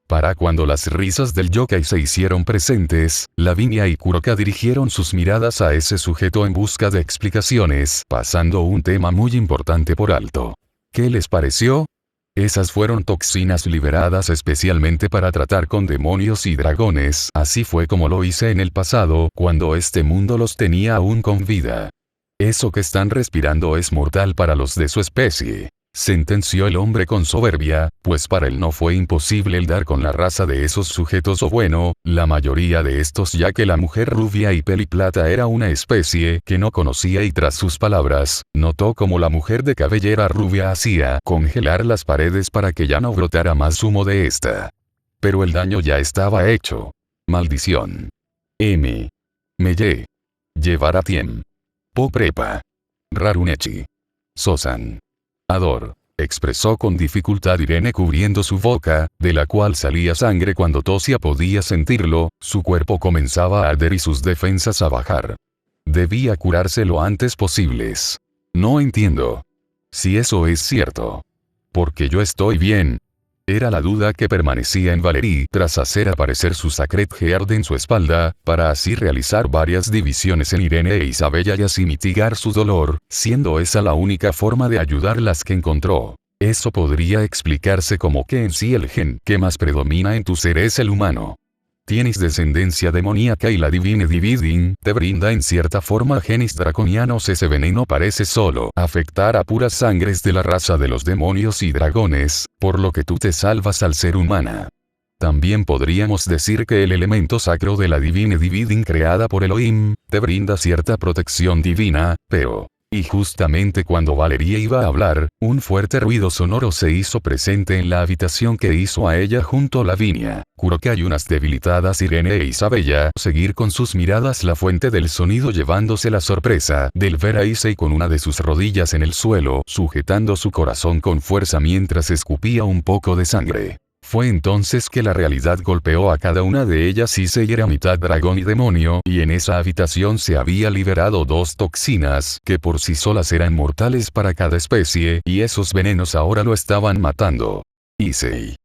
Para cuando las risas del yokai se hicieron presentes, Lavinia y Kuroka dirigieron sus miradas a ese sujeto en busca de explicaciones, pasando un tema muy importante por alto. ¿Qué les pareció? Esas fueron toxinas liberadas especialmente para tratar con demonios y dragones, así fue como lo hice en el pasado, cuando este mundo los tenía aún con vida. Eso que están respirando es mortal para los de su especie. Sentenció el hombre con soberbia, pues para él no fue imposible el dar con la raza de esos sujetos, o bueno, la mayoría de estos, ya que la mujer rubia y peliplata era una especie que no conocía, y tras sus palabras, notó como la mujer de cabellera rubia hacía congelar las paredes para que ya no brotara más humo de esta. Pero el daño ya estaba hecho. Maldición. Me llevará tiem. Po prepa. Rarunechi. Sosan. Ador, expresó con dificultad Irene cubriendo su boca, de la cual salía sangre cuando tosía. Podía sentirlo, su cuerpo comenzaba a arder y sus defensas a bajar. Debía curarse lo antes posibles. No entiendo. Si eso es cierto. Porque yo estoy bien. Era la duda que permanecía en Valerie tras hacer aparecer su Sacred Heart en su espalda, para así realizar varias divisiones en Irene e Isabella y así mitigar su dolor, siendo esa la única forma de ayudarlas que encontró. Eso podría explicarse como que en sí el gen que más predomina en tu ser es el humano. Tienes descendencia demoníaca y la Divine Dividing te brinda en cierta forma genes draconianos. Ese veneno parece solo afectar a puras sangres de la raza de los demonios y dragones, por lo que tú te salvas al ser humana. También podríamos decir que el elemento sacro de la Divine Dividing creada por Elohim te brinda cierta protección divina, pero... Y justamente cuando Valerie iba a hablar, un fuerte ruido sonoro se hizo presente en la habitación que hizo a ella junto a Lavinia, Kuroka y unas debilitadas Irene e Isabella seguir con sus miradas la fuente del sonido, llevándose la sorpresa del ver a Issei con una de sus rodillas en el suelo, sujetando su corazón con fuerza mientras escupía un poco de sangre. Fue entonces que la realidad golpeó a cada una de ellas. Issei era mitad dragón y demonio, y en esa habitación se había liberado dos toxinas, que por sí solas eran mortales para cada especie, y esos venenos ahora lo estaban matando. Issei.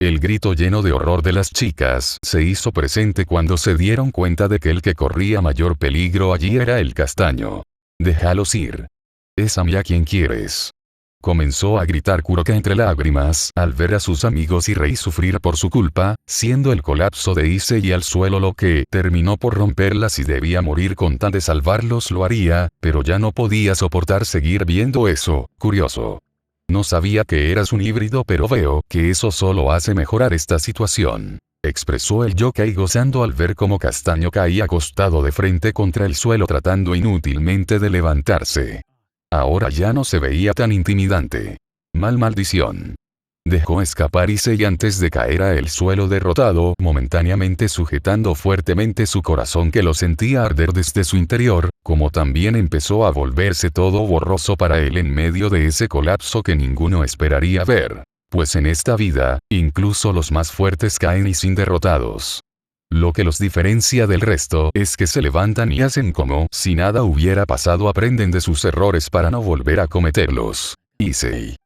El grito lleno de horror de las chicas se hizo presente cuando se dieron cuenta de que el que corría mayor peligro allí era el castaño. «Déjalos ir. Es a mí a quien quieres», comenzó a gritar Kuroka entre lágrimas al ver a sus amigos y Rei sufrir por su culpa, siendo el colapso de Issei al suelo lo que terminó por romperla. Si debía morir con tal de salvarlos lo haría, pero ya no podía soportar seguir viendo eso. Curioso. No sabía que eras un híbrido, pero veo que eso solo hace mejorar esta situación, expresó el yokai gozando al ver cómo Castaño caía acostado de frente contra el suelo tratando inútilmente de levantarse. Ahora ya no se veía tan intimidante. Maldición. Dejó escapar Issei antes de caer a el suelo derrotado, momentáneamente sujetando fuertemente su corazón que lo sentía arder desde su interior, como también empezó a volverse todo borroso para él en medio de ese colapso que ninguno esperaría ver. Pues en esta vida, incluso los más fuertes caen y sin derrotados. Lo que los diferencia del resto es que se levantan y hacen como si nada hubiera pasado, aprenden de sus errores para no volver a cometerlos. Issei.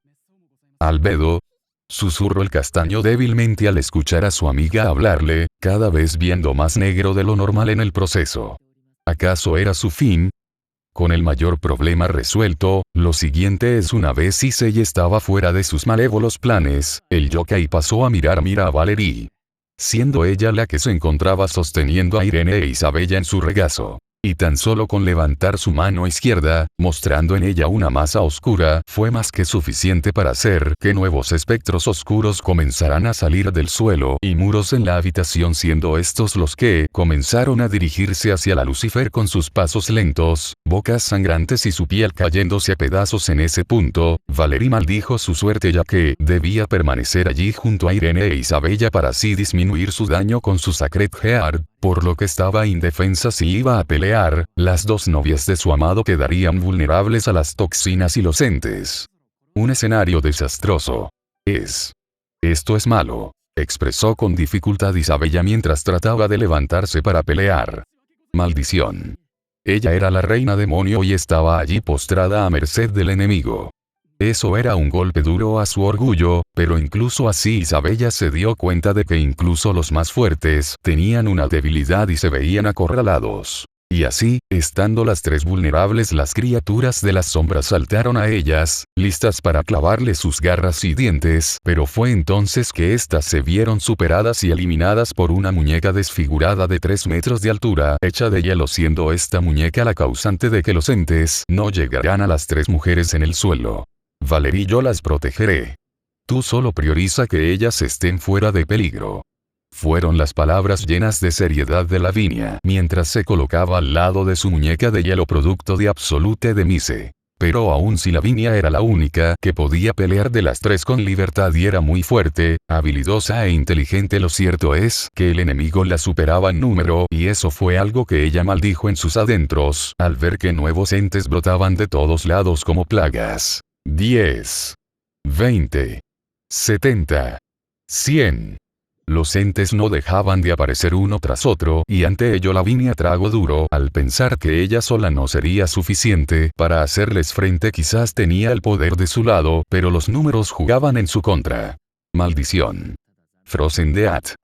Albedo. Susurró el castaño débilmente al escuchar a su amiga hablarle, cada vez viendo más negro de lo normal en el proceso. ¿Acaso era su fin? Con el mayor problema resuelto, lo siguiente es una vez Issei estaba fuera de sus malévolos planes, el yokai pasó a mirar a Valerie. Siendo ella la que se encontraba sosteniendo a Irene e Isabella en su regazo. Y tan solo con levantar su mano izquierda, mostrando en ella una masa oscura, fue más que suficiente para hacer que nuevos espectros oscuros comenzaran a salir del suelo y muros en la habitación, siendo estos los que comenzaron a dirigirse hacia la Lucifer con sus pasos lentos, bocas sangrantes y su piel cayéndose a pedazos. En ese punto, Valerie maldijo su suerte ya que debía permanecer allí junto a Irene e Isabella para así disminuir su daño con su Sacred Heart, por lo que estaba indefensa si iba a pelear. Las dos novias de su amado quedarían vulnerables a las toxinas y los entes. Un escenario desastroso. Esto es malo, expresó con dificultad Isabella mientras trataba de levantarse para pelear. Maldición. Ella era la reina demonio y estaba allí postrada a merced del enemigo. Eso era un golpe duro a su orgullo, pero incluso así Isabella se dio cuenta de que incluso los más fuertes tenían una debilidad y se veían acorralados. Y así, estando las tres vulnerables, las criaturas de las sombras saltaron a ellas, listas para clavarle sus garras y dientes, pero fue entonces que éstas se vieron superadas y eliminadas por una muñeca desfigurada de 3 metros de altura, hecha de hielo, siendo esta muñeca la causante de que los entes no llegaran a las tres mujeres en el suelo. Valerie, yo las protegeré. Tú solo prioriza que ellas estén fuera de peligro. Fueron las palabras llenas de seriedad de Lavinia mientras se colocaba al lado de su muñeca de hielo producto de Absolute de Mise. Pero aun si Lavinia era la única que podía pelear de las tres con libertad y era muy fuerte, habilidosa e inteligente, lo cierto es que el enemigo la superaba en número, y eso fue algo que ella maldijo en sus adentros, al ver que nuevos entes brotaban de todos lados como plagas. 10. 20. 70. 100. Los entes no dejaban de aparecer uno tras otro, y ante ello Lavinia tragó duro al pensar que ella sola no sería suficiente para hacerles frente. Quizás tenía el poder de su lado, pero los números jugaban en su contra. Maldición. Frozen Death.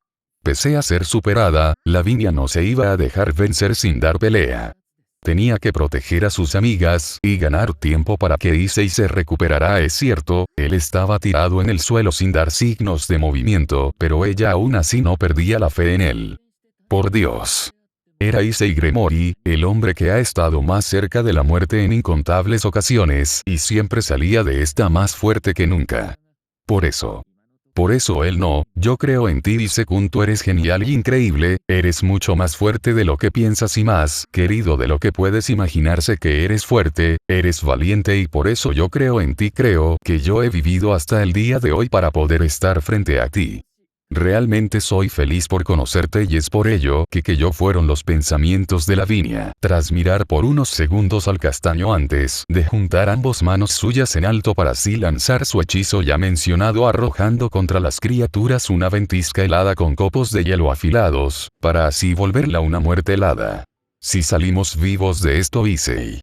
Pese a ser superada, Lavinia no se iba a dejar vencer sin dar pelea. Tenía que proteger a sus amigas y ganar tiempo para que Issei se recuperara. Es cierto, él estaba tirado en el suelo sin dar signos de movimiento, pero ella aún así no perdía la fe en él. Por Dios. Era Issei Gremory, el hombre que ha estado más cerca de la muerte en incontables ocasiones y siempre salía de esta más fuerte que nunca. Por eso él no, yo creo en ti, dice Kun, tú eres genial y increíble, eres mucho más fuerte de lo que piensas y más querido de lo que puedes imaginarse que eres fuerte, eres valiente y por eso yo creo en ti, creo que yo he vivido hasta el día de hoy para poder estar frente a ti. Realmente soy feliz por conocerte y es por ello que yo fueron los pensamientos de Lavinia, tras mirar por unos segundos al castaño antes de juntar ambas manos suyas en alto para así lanzar su hechizo ya mencionado, arrojando contra las criaturas una ventisca helada con copos de hielo afilados, para así volverla una muerte helada. Si salimos vivos de esto, Issei,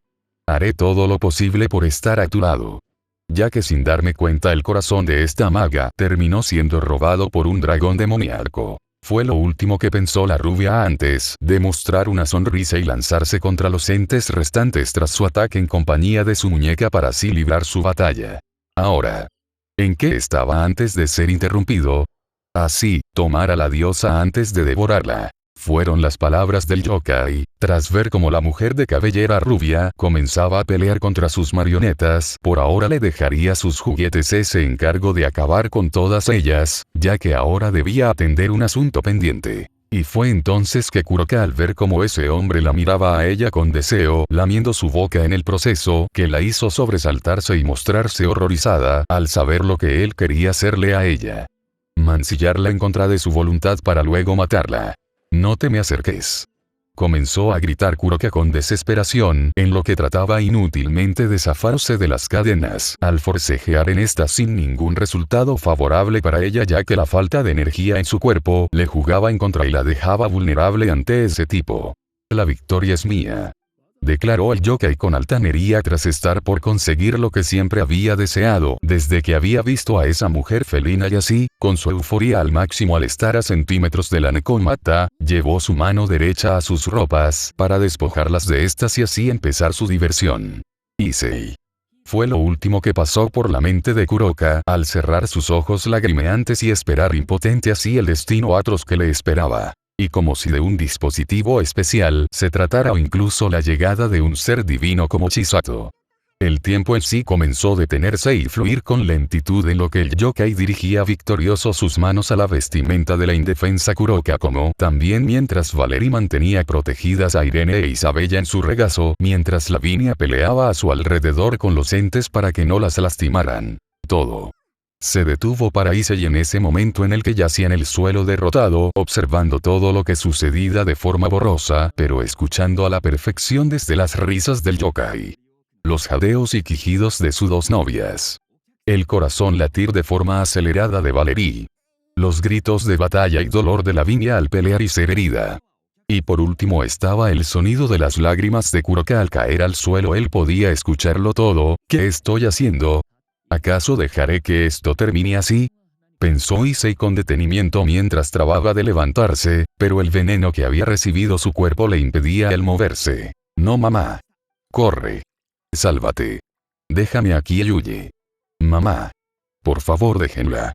haré todo lo posible por estar a tu lado. ya que sin darme cuenta el corazón de esta maga terminó siendo robado por un dragón demoníaco. Fue lo último que pensó la rubia antes de mostrar una sonrisa y lanzarse contra los entes restantes tras su ataque en compañía de su muñeca para así librar su batalla. Ahora, ¿en qué estaba antes de ser interrumpido? Así, tomar a la diosa antes de devorarla. Fueron las palabras del yokai, tras ver cómo la mujer de cabellera rubia comenzaba a pelear contra sus marionetas. Por ahora le dejaría sus juguetes ese encargo de acabar con todas ellas, ya que ahora debía atender un asunto pendiente. Y fue entonces que Kuroka, al ver cómo ese hombre la miraba a ella con deseo, lamiendo su boca en el proceso, que la hizo sobresaltarse y mostrarse horrorizada al saber lo que él quería hacerle a ella. Mancillarla en contra de su voluntad para luego matarla. «No te me acerques», comenzó a gritar Kuroka con desesperación, en lo que trataba inútilmente de zafarse de las cadenas, al forcejear en esta sin ningún resultado favorable para ella, ya que la falta de energía en su cuerpo le jugaba en contra y la dejaba vulnerable ante ese tipo. «La victoria es mía», declaró el yokai con altanería tras estar por conseguir lo que siempre había deseado desde que había visto a esa mujer felina, y así, con su euforia al máximo al estar a centímetros de la Nekomata, llevó su mano derecha a sus ropas para despojarlas de estas y así empezar su diversión. Issei. Fue lo último que pasó por la mente de Kuroka al cerrar sus ojos lagrimeantes y esperar impotente así el destino atroz que le esperaba. Y como si de un dispositivo especial se tratara o incluso la llegada de un ser divino como Chisato. El tiempo en sí comenzó a detenerse y fluir con lentitud en lo que el yokai dirigía victorioso sus manos a la vestimenta de la indefensa Kuroka, como también mientras Valerie mantenía protegidas a Irene e Isabella en su regazo, mientras Lavinia peleaba a su alrededor con los entes para que no las lastimaran. Todo se detuvo para Issei en ese momento en el que yacía en el suelo derrotado, observando todo lo que sucedía de forma borrosa, pero escuchando a la perfección desde las risas del yokai, los jadeos y quejidos de sus dos novias, el corazón latir de forma acelerada de Valerie, los gritos de batalla y dolor de Lavinia al pelear y ser herida. Y por último estaba el sonido de las lágrimas de Kuroka al caer al suelo. Él podía escucharlo todo. ¿Qué estoy haciendo? ¿Acaso dejaré que esto termine así?, pensó Issei con detenimiento mientras trataba de levantarse, pero el veneno que había recibido su cuerpo le impedía el moverse. «No, mamá. Corre. Sálvate. Déjame aquí y huye. Mamá. Por favor, déjenla.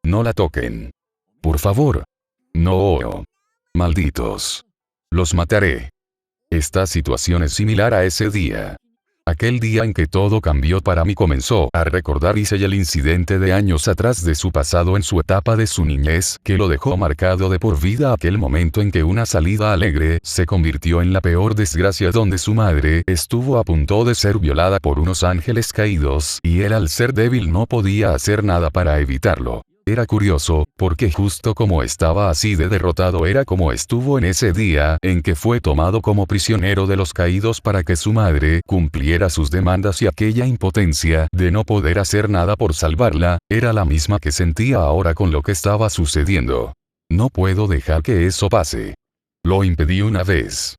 No la toquen. Por favor. No. Malditos. Los mataré». Esta situación es similar a ese día. Aquel día en que todo cambió para mí. Comenzó a recordar Issei el incidente de años atrás de su pasado en su etapa de su niñez, que lo dejó marcado de por vida. Aquel momento en que una salida alegre se convirtió en la peor desgracia, donde su madre estuvo a punto de ser violada por unos ángeles caídos, y él, al ser débil, no podía hacer nada para evitarlo. Era curioso, porque justo como estaba así de derrotado era como estuvo en ese día en que fue tomado como prisionero de los caídos para que su madre cumpliera sus demandas, y aquella impotencia de no poder hacer nada por salvarla, era la misma que sentía ahora con lo que estaba sucediendo. No puedo dejar que eso pase. Lo impedí una vez.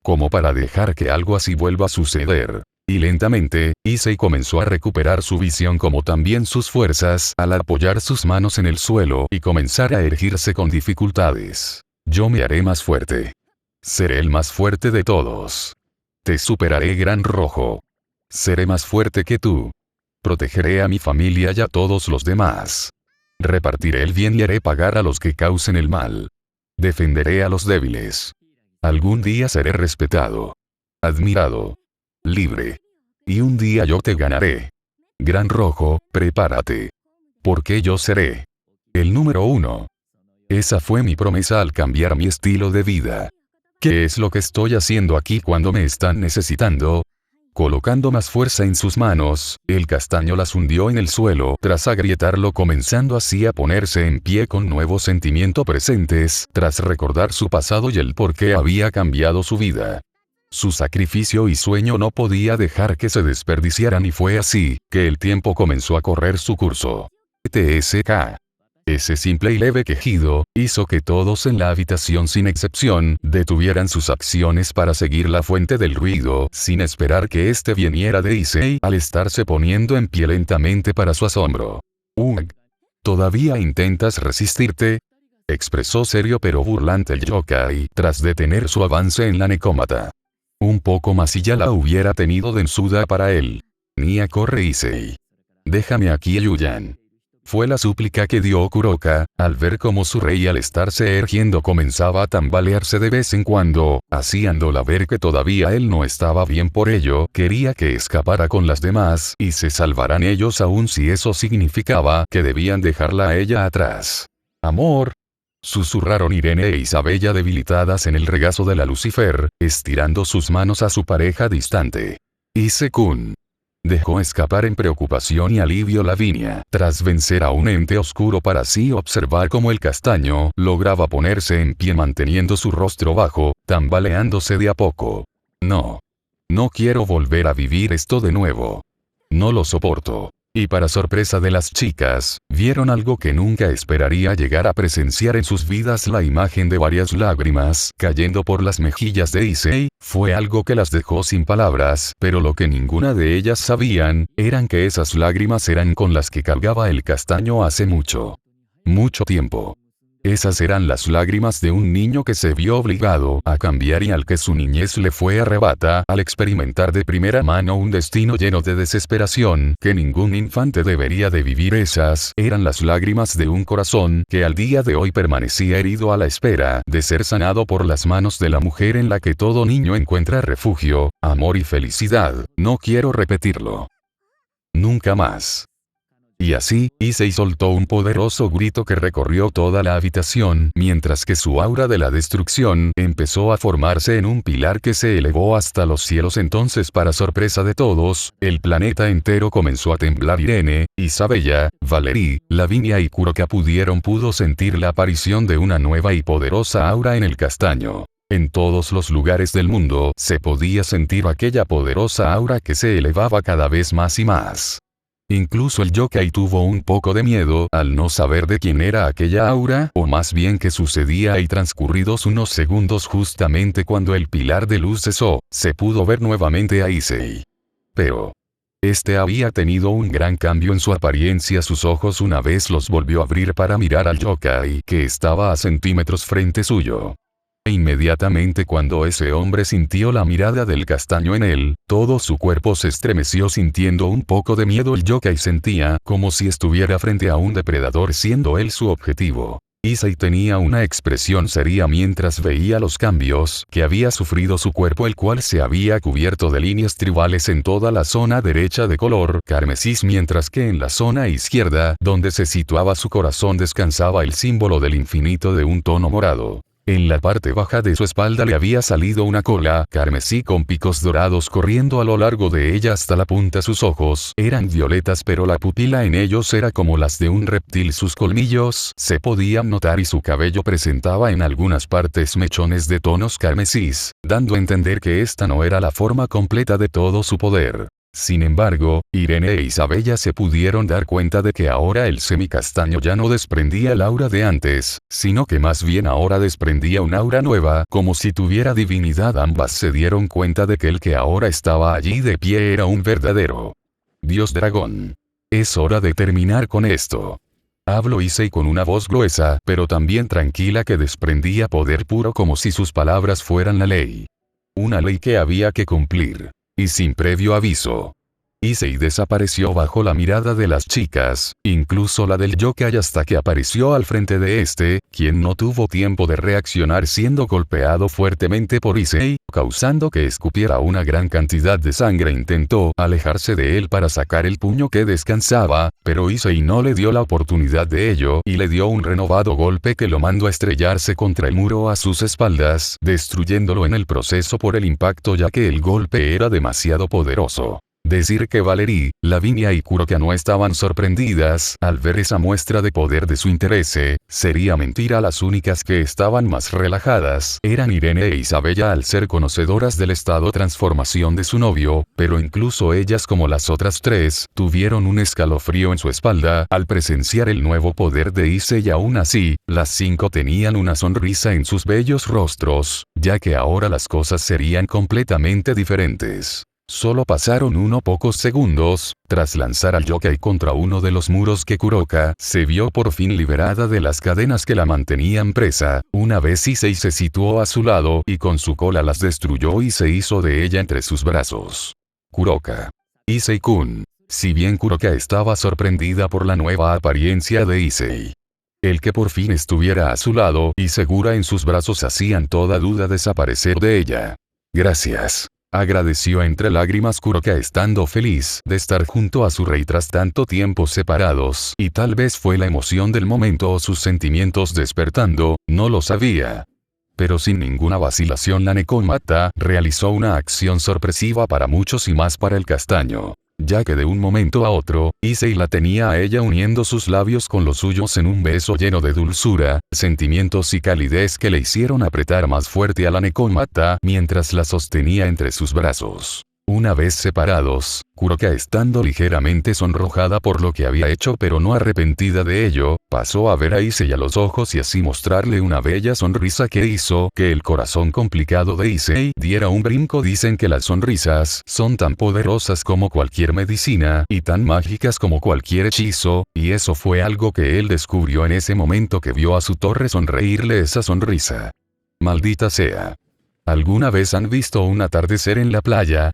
Como para dejar que algo así vuelva a suceder. Y lentamente, Issei comenzó a recuperar su visión como también sus fuerzas al apoyar sus manos en el suelo y comenzar a erguirse con dificultades. «Yo me haré más fuerte. Seré el más fuerte de todos. Te superaré, Gran Rojo. Seré más fuerte que tú. Protegeré a mi familia y a todos los demás. Repartiré el bien y haré pagar a los que causen el mal. Defenderé a los débiles. Algún día seré respetado. Admirado. Libre. Y un día yo te ganaré. Gran Rojo, prepárate. Porque yo seré el número 1. Esa fue mi promesa al cambiar mi estilo de vida. ¿Qué es lo que estoy haciendo aquí cuando me están necesitando? Colocando más fuerza en sus manos, el castaño las hundió en el suelo tras agrietarlo, comenzando así a ponerse en pie con nuevos sentimientos presentes, tras recordar su pasado y el por qué había cambiado su vida. Su sacrificio y sueño no podía dejar que se desperdiciaran, y fue así que el tiempo comenzó a correr su curso. TSK. Ese simple y leve quejido hizo que todos en la habitación sin excepción detuvieran sus acciones para seguir la fuente del ruido sin esperar que éste viniera de Issei al estarse poniendo en pie lentamente para su asombro. «Ugh. ¿Todavía intentas resistirte?», expresó serio pero burlante el yokai tras detener su avance en la necómata. Un poco más y ya la hubiera tenido densuda para él. «Nia, corre, Issei. Déjame aquí, Yuyan». Fue la súplica que dio Kuroka, al ver cómo su rey al estarse erguiendo comenzaba a tambalearse de vez en cuando, haciéndola ver que todavía él no estaba bien. Por ello, quería que escapara con las demás y se salvaran ellos aun si eso significaba que debían dejarla a ella atrás. «Amor», susurraron Irene e Isabella debilitadas en el regazo de la Lucifer, estirando sus manos a su pareja distante. «Ise-kun», dejó escapar en preocupación y alivio Lavinia, tras vencer a un ente oscuro para así observar cómo el castaño lograba ponerse en pie manteniendo su rostro bajo, tambaleándose de a poco. «No. No quiero volver a vivir esto de nuevo. No lo soporto». Y para sorpresa de las chicas, vieron algo que nunca esperaría llegar a presenciar en sus vidas. La imagen de varias lágrimas cayendo por las mejillas de Issei, fue algo que las dejó sin palabras, pero lo que ninguna de ellas sabían, eran que esas lágrimas eran con las que cargaba el castaño hace mucho tiempo. Esas eran las lágrimas de un niño que se vio obligado a cambiar y al que su niñez le fue arrebata al experimentar de primera mano un destino lleno de desesperación que ningún infante debería de vivir. Esas eran las lágrimas de un corazón que al día de hoy permanecía herido a la espera de ser sanado por las manos de la mujer en la que todo niño encuentra refugio, amor y felicidad. No quiero repetirlo nunca más. Y así, Issei soltó un poderoso grito que recorrió toda la habitación, mientras que su aura de la destrucción empezó a formarse en un pilar que se elevó hasta los cielos. Entonces, para sorpresa de todos, el planeta entero comenzó a temblar. Irene, Isabella, Valerie, Lavinia y Kuroka pudo sentir la aparición de una nueva y poderosa aura en el castaño. En todos los lugares del mundo se podía sentir aquella poderosa aura que se elevaba cada vez más y más. Incluso el yokai tuvo un poco de miedo al no saber de quién era aquella aura, o más bien qué sucedía, y transcurridos unos segundos justamente cuando el pilar de luz cesó, se pudo ver nuevamente a Issei. Pero este había tenido un gran cambio en su apariencia. Sus ojos una vez los volvió a abrir para mirar al yokai que estaba a centímetros frente suyo. E inmediatamente cuando ese hombre sintió la mirada del castaño en él, todo su cuerpo se estremeció sintiendo un poco de miedo. El yokai sentía como si estuviera frente a un depredador siendo él su objetivo. Issei tenía una expresión seria mientras veía los cambios que había sufrido su cuerpo, el cual se había cubierto de líneas tribales en toda la zona derecha de color carmesí, mientras que en la zona izquierda, donde se situaba su corazón, descansaba el símbolo del infinito de un tono morado. En la parte baja de su espalda le había salido una cola carmesí con picos dorados corriendo a lo largo de ella hasta la punta. Sus ojos eran violetas, pero la pupila en ellos era como las de un reptil. Sus colmillos se podían notar y su cabello presentaba en algunas partes mechones de tonos carmesís, dando a entender que esta no era la forma completa de todo su poder. Sin embargo, Irene e Isabella se pudieron dar cuenta de que ahora el semicastaño ya no desprendía el aura de antes, sino que más bien ahora desprendía un aura nueva, como si tuviera divinidad. Ambas se dieron cuenta de que el que ahora estaba allí de pie era un verdadero dios dragón. Es hora de terminar con esto. Habló Issei con una voz gruesa, pero también tranquila, que desprendía poder puro, como si sus palabras fueran la ley. Una ley que había que cumplir. Y sin previo aviso, Issei desapareció bajo la mirada de las chicas, incluso la del yokai, hasta que apareció al frente de este, quien no tuvo tiempo de reaccionar, siendo golpeado fuertemente por Issei, causando que escupiera una gran cantidad de sangre. Intentó alejarse de él para sacar el puño que descansaba, pero Issei no le dio la oportunidad de ello y le dio un renovado golpe que lo mandó a estrellarse contra el muro a sus espaldas, destruyéndolo en el proceso por el impacto, ya que el golpe era demasiado poderoso. Decir que Valerie, Lavinia y Kuroka no estaban sorprendidas al ver esa muestra de poder de su interés, sería mentira. Las únicas que estaban más relajadas eran Irene e Isabella al ser conocedoras del estado de transformación de su novio, pero incluso ellas como las otras tres, tuvieron un escalofrío en su espalda al presenciar el nuevo poder de Issei y aún así, las cinco tenían una sonrisa en sus bellos rostros, ya que ahora las cosas serían completamente diferentes. Solo pasaron unos pocos segundos, tras lanzar al yokai contra uno de los muros que Kuroka se vio por fin liberada de las cadenas que la mantenían presa, una vez Issei se situó a su lado y con su cola las destruyó y se hizo de ella entre sus brazos. Kuroka. Issei-kun. Si bien Kuroka estaba sorprendida por la nueva apariencia de Issei, el que por fin estuviera a su lado y segura en sus brazos hacían toda duda desaparecer de ella. Gracias. Agradeció entre lágrimas Kuroka estando feliz de estar junto a su rey tras tanto tiempo separados y tal vez fue la emoción del momento o sus sentimientos despertando, no lo sabía. Pero sin ninguna vacilación la Nekomata realizó una acción sorpresiva para muchos y más para el castaño. Ya que de un momento a otro, Issei la tenía a ella uniendo sus labios con los suyos en un beso lleno de dulzura, sentimientos y calidez que le hicieron apretar más fuerte a la Nekomata mientras la sostenía entre sus brazos. Una vez separados, Kuroka estando ligeramente sonrojada por lo que había hecho pero no arrepentida de ello, pasó a ver a Issei a los ojos y así mostrarle una bella sonrisa que hizo que el corazón complicado de Issei diera un brinco. Dicen que las sonrisas son tan poderosas como cualquier medicina y tan mágicas como cualquier hechizo, y eso fue algo que él descubrió en ese momento que vio a su torre sonreírle esa sonrisa. Maldita sea. ¿Alguna vez han visto un atardecer en la playa?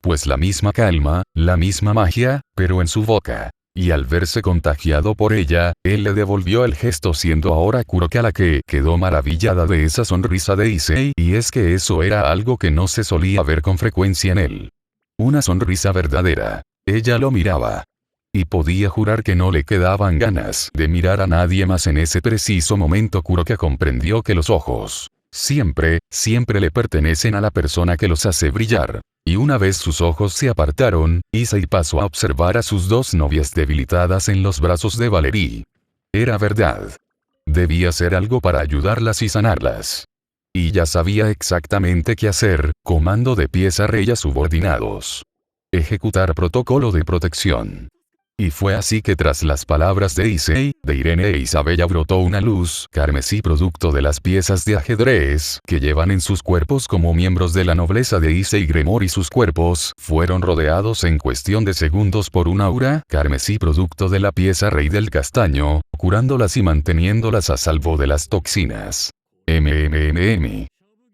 Pues la misma calma, la misma magia, pero en su boca. Y al verse contagiado por ella, él le devolvió el gesto siendo ahora Kuroka la que quedó maravillada de esa sonrisa de Issei y es que eso era algo que no se solía ver con frecuencia en él. Una sonrisa verdadera. Ella lo miraba. Y podía jurar que no le quedaban ganas de mirar a nadie más en ese preciso momento. Kuroka comprendió que los ojos siempre le pertenecen a la persona que los hace brillar. Y una vez sus ojos se apartaron, Issei pasó a observar a sus dos novias debilitadas en los brazos de Valerie. Era verdad. Debía hacer algo para ayudarlas y sanarlas. Y ya sabía exactamente qué hacer, comando de pies a reyes subordinados. Ejecutar protocolo de protección. Y fue así que tras las palabras de Issei, de Irene e Isabella brotó una luz carmesí producto de las piezas de ajedrez que llevan en sus cuerpos como miembros de la nobleza de Issei Gremor y sus cuerpos fueron rodeados en cuestión de segundos por un aura carmesí producto de la pieza rey del castaño, curándolas y manteniéndolas a salvo de las toxinas.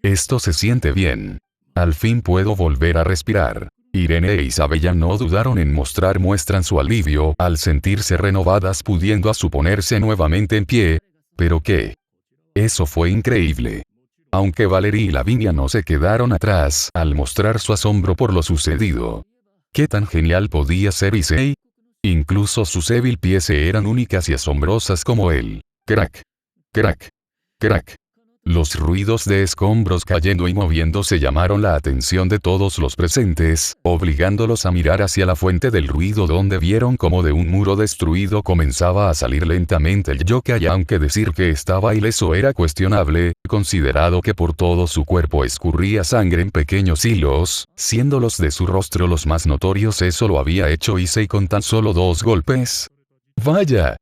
Esto se siente bien. Al fin puedo volver a respirar. Irene e Isabella no dudaron en muestran su alivio al sentirse renovadas pudiendo a suponerse nuevamente en pie. ¿Pero qué? Eso fue increíble. Aunque Valerie y Lavinia no se quedaron atrás al mostrar su asombro por lo sucedido. ¿Qué tan genial podía ser Issei? Incluso sus débil pies eran únicas y asombrosas como él. Crack. Crack. Crack. Los ruidos de escombros cayendo y moviéndose llamaron la atención de todos los presentes, obligándolos a mirar hacia la fuente del ruido donde vieron como de un muro destruido comenzaba a salir lentamente el yokai, aunque decir que estaba ileso era cuestionable, considerado que por todo su cuerpo escurría sangre en pequeños hilos, siendo los de su rostro los más notorios. Eso lo había hecho Issei con tan solo 2 golpes. ¡Vaya!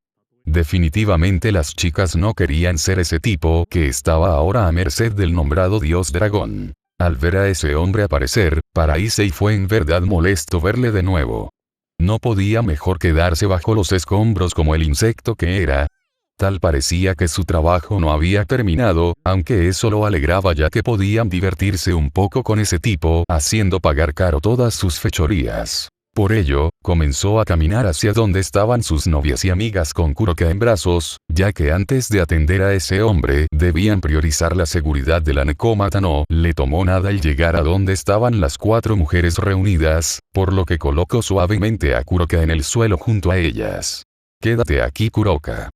Definitivamente las chicas no querían ser ese tipo que estaba ahora a merced del nombrado dios dragón. Al ver a ese hombre aparecer, para Issei fue en verdad molesto verle de nuevo. No podía mejor quedarse bajo los escombros como el insecto que era. Tal parecía que su trabajo no había terminado, aunque eso lo alegraba ya que podían divertirse un poco con ese tipo, haciendo pagar caro todas sus fechorías. Por ello, comenzó a caminar hacia donde estaban sus novias y amigas con Kuroka en brazos, ya que antes de atender a ese hombre debían priorizar la seguridad de la Nekomata. No le tomó nada el llegar a donde estaban las 4 mujeres reunidas, por lo que colocó suavemente a Kuroka en el suelo junto a ellas. Quédate aquí, Kuroka.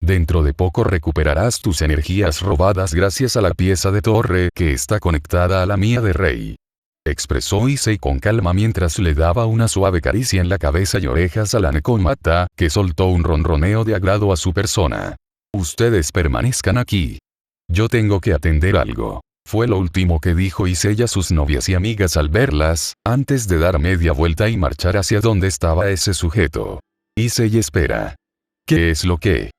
Dentro de poco recuperarás tus energías robadas gracias a la pieza de torre que está conectada a la mía de rey. expresó Issei con calma mientras le daba una suave caricia en la cabeza y orejas a la Nekomata, que soltó un ronroneo de agrado a su persona. Ustedes permanezcan aquí. Yo tengo que atender algo. Fue lo último que dijo Issei a sus novias y amigas al verlas, antes de dar media vuelta y marchar hacia donde estaba ese sujeto. Issei espera. ¿Qué es lo que?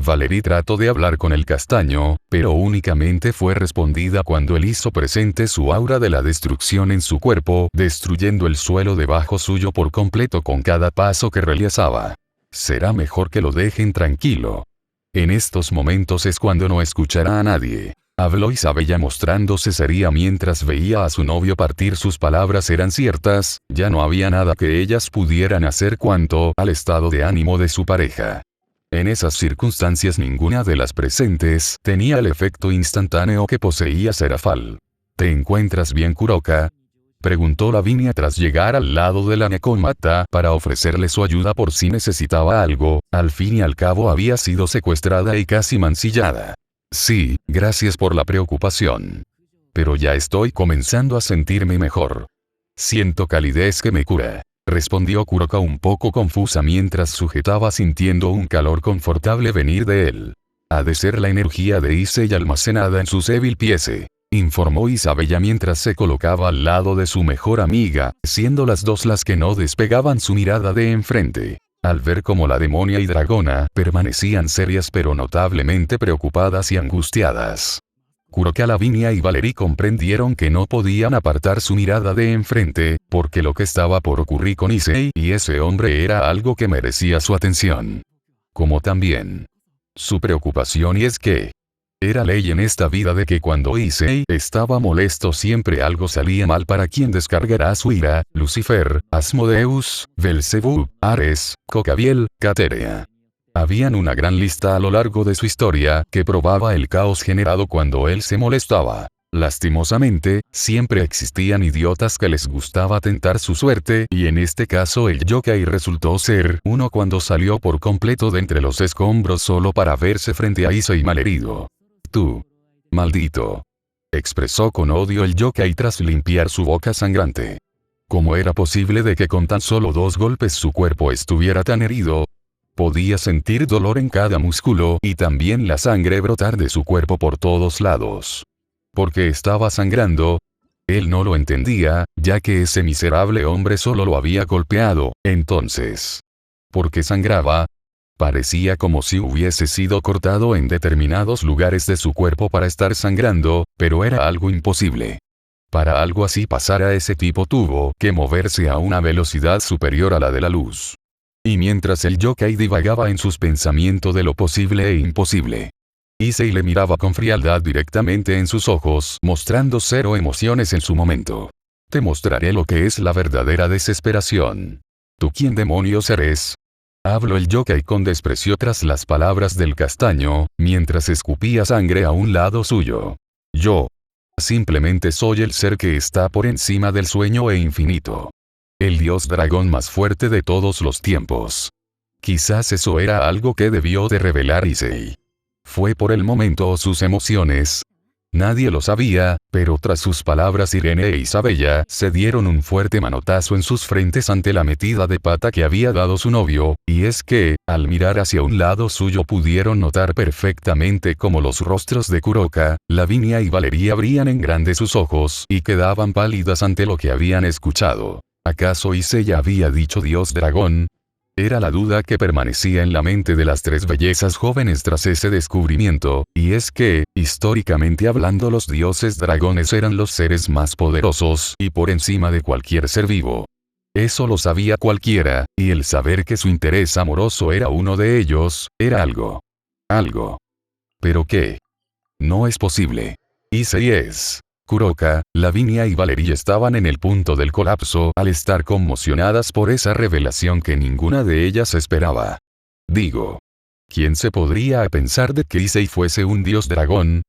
Valerie trató de hablar con el castaño, pero únicamente fue respondida cuando él hizo presente su aura de la destrucción en su cuerpo, destruyendo el suelo debajo suyo por completo con cada paso que realizaba. Será mejor que lo dejen tranquilo. En estos momentos es cuando no escuchará a nadie. Habló Isabella mostrándose seria mientras veía a su novio partir. Sus palabras eran ciertas, ya no había nada que ellas pudieran hacer cuanto al estado de ánimo de su pareja. En esas circunstancias ninguna de las presentes tenía el efecto instantáneo que poseía Serafal. ¿Te encuentras bien, Kuroka?, preguntó Lavinia tras llegar al lado de la Nekomata para ofrecerle su ayuda por si necesitaba algo. Al fin y al cabo había sido secuestrada y casi mancillada. Sí, gracias por la preocupación. Pero ya estoy comenzando a sentirme mejor. Siento calidez que me cura, respondió Kuroka un poco confusa mientras sujetaba sintiendo un calor confortable venir de él. Ha de ser la energía de Issei almacenada en su Evil Piece, informó Isabella mientras se colocaba al lado de su mejor amiga, siendo las dos las que no despegaban su mirada de enfrente. Al ver cómo la demonia y dragona permanecían serias pero notablemente preocupadas y angustiadas. Kuroka, Lavinia y Valerie comprendieron que no podían apartar su mirada de enfrente, porque lo que estaba por ocurrir con Issei y ese hombre era algo que merecía su atención. Como también su preocupación, y es que era ley en esta vida de que cuando Issei estaba molesto siempre algo salía mal para quien descargará su ira: Lucifer, Asmodeus, Belzebú, Ares, Cocabiel, Caterea. Habían una gran lista a lo largo de su historia que probaba el caos generado cuando él se molestaba. Lastimosamente, siempre existían idiotas que les gustaba tentar su suerte, y en este caso el yokai resultó ser uno cuando salió por completo de entre los escombros solo para verse frente a Issei malherido. Tú. Maldito. Expresó con odio el yokai tras limpiar su boca sangrante. ¿Cómo era posible de que con tan solo 2 golpes su cuerpo estuviera tan herido? Podía sentir dolor en cada músculo y también la sangre brotar de su cuerpo por todos lados. ¿Por qué estaba sangrando? Él no lo entendía, ya que ese miserable hombre solo lo había golpeado. Entonces, ¿por qué sangraba? Parecía como si hubiese sido cortado en determinados lugares de su cuerpo para estar sangrando, pero era algo imposible. Para algo así pasara, ese tipo tuvo que moverse a una velocidad superior a la de la luz. Y mientras el yokai divagaba en sus pensamientos de lo posible e imposible, Issei le miraba con frialdad directamente en sus ojos, mostrando cero emociones en su momento. Te mostraré lo que es la verdadera desesperación. ¿Tú quién demonios eres? Habló el yokai con desprecio tras las palabras del castaño, mientras escupía sangre a un lado suyo. Yo. Simplemente soy el ser que está por encima del sueño e infinito. El dios dragón más fuerte de todos los tiempos. Quizás eso era algo que debió de revelar Issei. ¿Fue por el momento o sus emociones? Nadie lo sabía, pero tras sus palabras Irene e Isabella se dieron un fuerte manotazo en sus frentes ante la metida de pata que había dado su novio, y es que, al mirar hacia un lado suyo pudieron notar perfectamente cómo los rostros de Kuroka, Lavinia y Valerie abrían en grande sus ojos y quedaban pálidas ante lo que habían escuchado. ¿Acaso Issei había dicho dios dragón? Era la duda que permanecía en la mente de las 3 bellezas jóvenes tras ese descubrimiento, y es que, históricamente hablando, los dioses dragones eran los seres más poderosos y por encima de cualquier ser vivo. Eso lo sabía cualquiera, y el saber que su interés amoroso era uno de ellos, era algo. Algo. ¿Pero qué? No es posible. Issei es. Kuroka, Lavinia y Valerie estaban en el punto del colapso al estar conmocionadas por esa revelación que ninguna de ellas esperaba. Digo, ¿quién se podría pensar de que Issei fuese un dios dragón?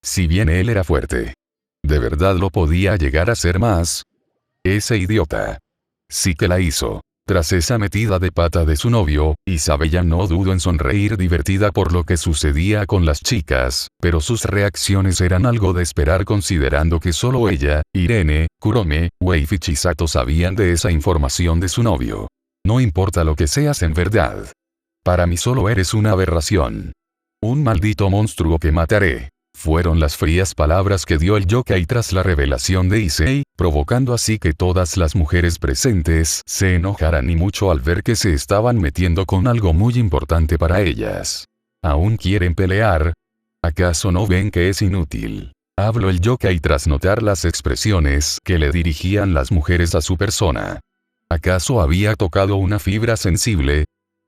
Si bien él era fuerte, ¿de verdad lo podía llegar a ser más? Ese idiota. Sí que la hizo. Tras esa metida de pata de su novio, Isabella no dudó en sonreír divertida por lo que sucedía con las chicas, pero sus reacciones eran algo de esperar considerando que solo ella, Irene, Kurome, Wave y Chisato sabían de esa información de su novio. No importa lo que seas en verdad. Para mí solo eres una aberración. Un maldito monstruo que mataré. Fueron las frías palabras que dio el yokai tras la revelación de Issei, provocando así que todas las mujeres presentes se enojaran y mucho al ver que se estaban metiendo con algo muy importante para ellas. ¿Aún quieren pelear? ¿Acaso no ven que es inútil? Habló el yokai tras notar las expresiones que le dirigían las mujeres a su persona. ¿Acaso había tocado una fibra sensible?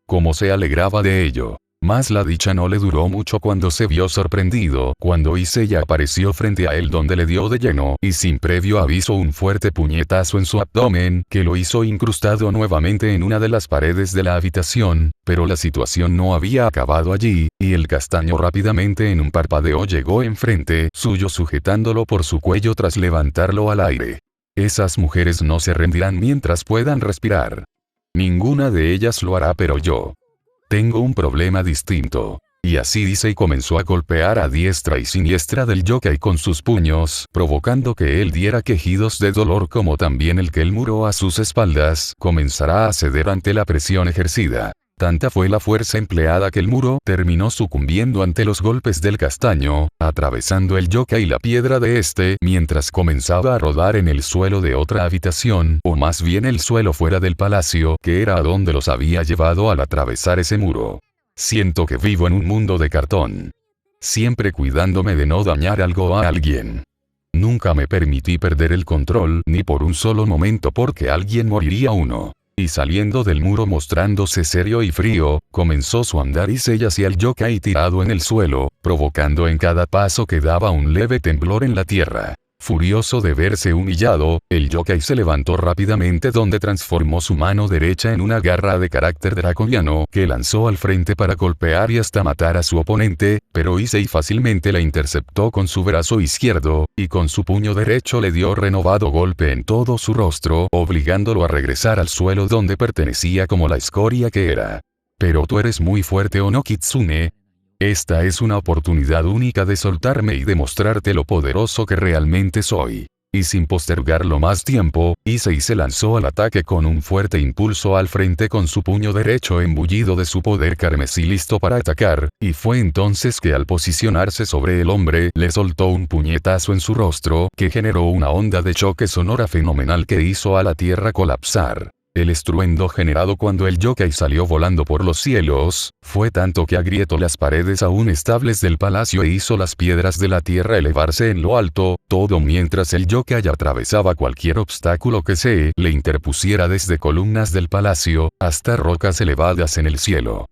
¿Cómo se alegraba de ello? Mas la dicha no le duró mucho cuando se vio sorprendido cuando Issei apareció frente a él donde le dio de lleno y sin previo aviso un fuerte puñetazo en su abdomen que lo hizo incrustado nuevamente en una de las paredes de la habitación, pero la situación no había acabado allí, y el castaño rápidamente en un parpadeo llegó enfrente suyo sujetándolo por su cuello tras levantarlo al aire. Esas mujeres no se rendirán mientras puedan respirar. Ninguna de ellas lo hará, pero yo tengo un problema distinto. Y así dice y comenzó a golpear a diestra y siniestra del yokai con sus puños, provocando que él diera quejidos de dolor como también el que el muro a sus espaldas comenzará a ceder ante la presión ejercida. Tanta fue la fuerza empleada que el muro terminó sucumbiendo ante los golpes del castaño, atravesando el yokai y la piedra de este mientras comenzaba a rodar en el suelo de otra habitación, o más bien el suelo fuera del palacio, que era a donde los había llevado al atravesar ese muro. Siento que vivo en un mundo de cartón. Siempre cuidándome de no dañar algo a alguien. Nunca me permití perder el control ni por un solo momento porque alguien moriría uno. Y saliendo del muro mostrándose serio y frío, comenzó su andar Issei hacia el yokai tirado en el suelo, provocando en cada paso que daba un leve temblor en la tierra. Furioso de verse humillado, el yokai se levantó rápidamente donde transformó su mano derecha en una garra de carácter draconiano que lanzó al frente para golpear y hasta matar a su oponente, pero Issei fácilmente la interceptó con su brazo izquierdo, y con su puño derecho le dio renovado golpe en todo su rostro, obligándolo a regresar al suelo donde pertenecía como la escoria que era. Pero tú eres muy fuerte, Ono Kitsune. Esta es una oportunidad única de soltarme y demostrarte lo poderoso que realmente soy. Y sin postergarlo más tiempo, Issei se lanzó al ataque con un fuerte impulso al frente con su puño derecho embullido de su poder carmesí listo para atacar, y fue entonces que al posicionarse sobre el hombre le soltó un puñetazo en su rostro que generó una onda de choque sonora fenomenal que hizo a la tierra colapsar. El estruendo generado cuando el yokai salió volando por los cielos, fue tanto que agrietó las paredes aún estables del palacio e hizo las piedras de la tierra elevarse en lo alto, todo mientras el yokai atravesaba cualquier obstáculo que se le interpusiera desde columnas del palacio, hasta rocas elevadas en el cielo.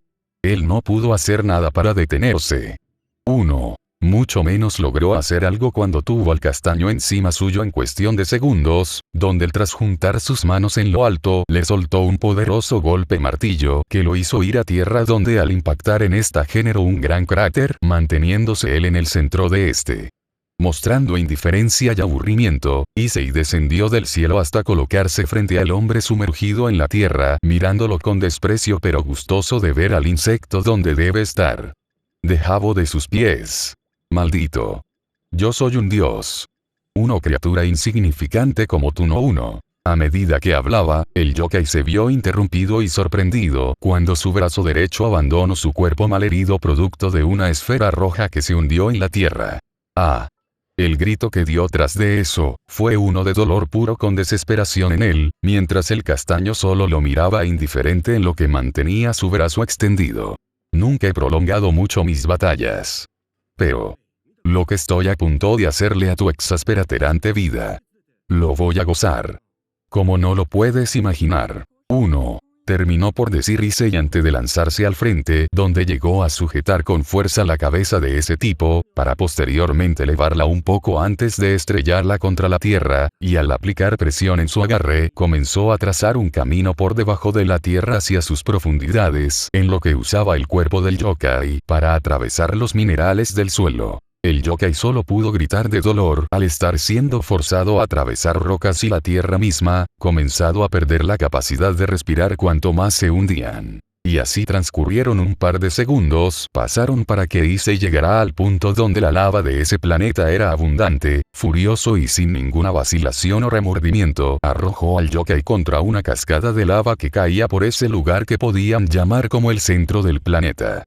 Él no pudo hacer nada para detenerse. Mucho menos logró hacer algo cuando tuvo al castaño encima suyo en cuestión de segundos, donde tras juntar sus manos en lo alto, le soltó un poderoso golpe martillo que lo hizo ir a tierra donde al impactar en esta generó un gran cráter, manteniéndose él en el centro de este. Mostrando indiferencia y aburrimiento, Issei descendió del cielo hasta colocarse frente al hombre sumergido en la tierra, mirándolo con desprecio pero gustoso de ver al insecto donde debe estar. Dejado de sus pies. Maldito. Yo soy un dios. Una criatura insignificante como tú no uno. A medida que hablaba, el yokai se vio interrumpido y sorprendido cuando su brazo derecho abandonó su cuerpo malherido producto de una esfera roja que se hundió en la tierra. Ah. El grito que dio tras de eso, fue uno de dolor puro con desesperación en él, mientras el castaño solo lo miraba indiferente en lo que mantenía su brazo extendido. Nunca he prolongado mucho mis batallas. Pero lo que estoy a punto de hacerle a tu exasperante vida. Lo voy a gozar. Como no lo puedes imaginar. Terminó por decir Issei antes de lanzarse al frente, donde llegó a sujetar con fuerza la cabeza de ese tipo, para posteriormente elevarla un poco antes de estrellarla contra la tierra, y al aplicar presión en su agarre, comenzó a trazar un camino por debajo de la tierra hacia sus profundidades, en lo que usaba el cuerpo del yokai para atravesar los minerales del suelo. El yokai solo pudo gritar de dolor al estar siendo forzado a atravesar rocas y la tierra misma, comenzado a perder la capacidad de respirar cuanto más se hundían. Y así transcurrieron un par de segundos, pasaron para que Issei llegara al punto donde la lava de ese planeta era abundante. Furioso y sin ninguna vacilación o remordimiento, arrojó al yokai contra una cascada de lava que caía por ese lugar que podían llamar como el centro del planeta.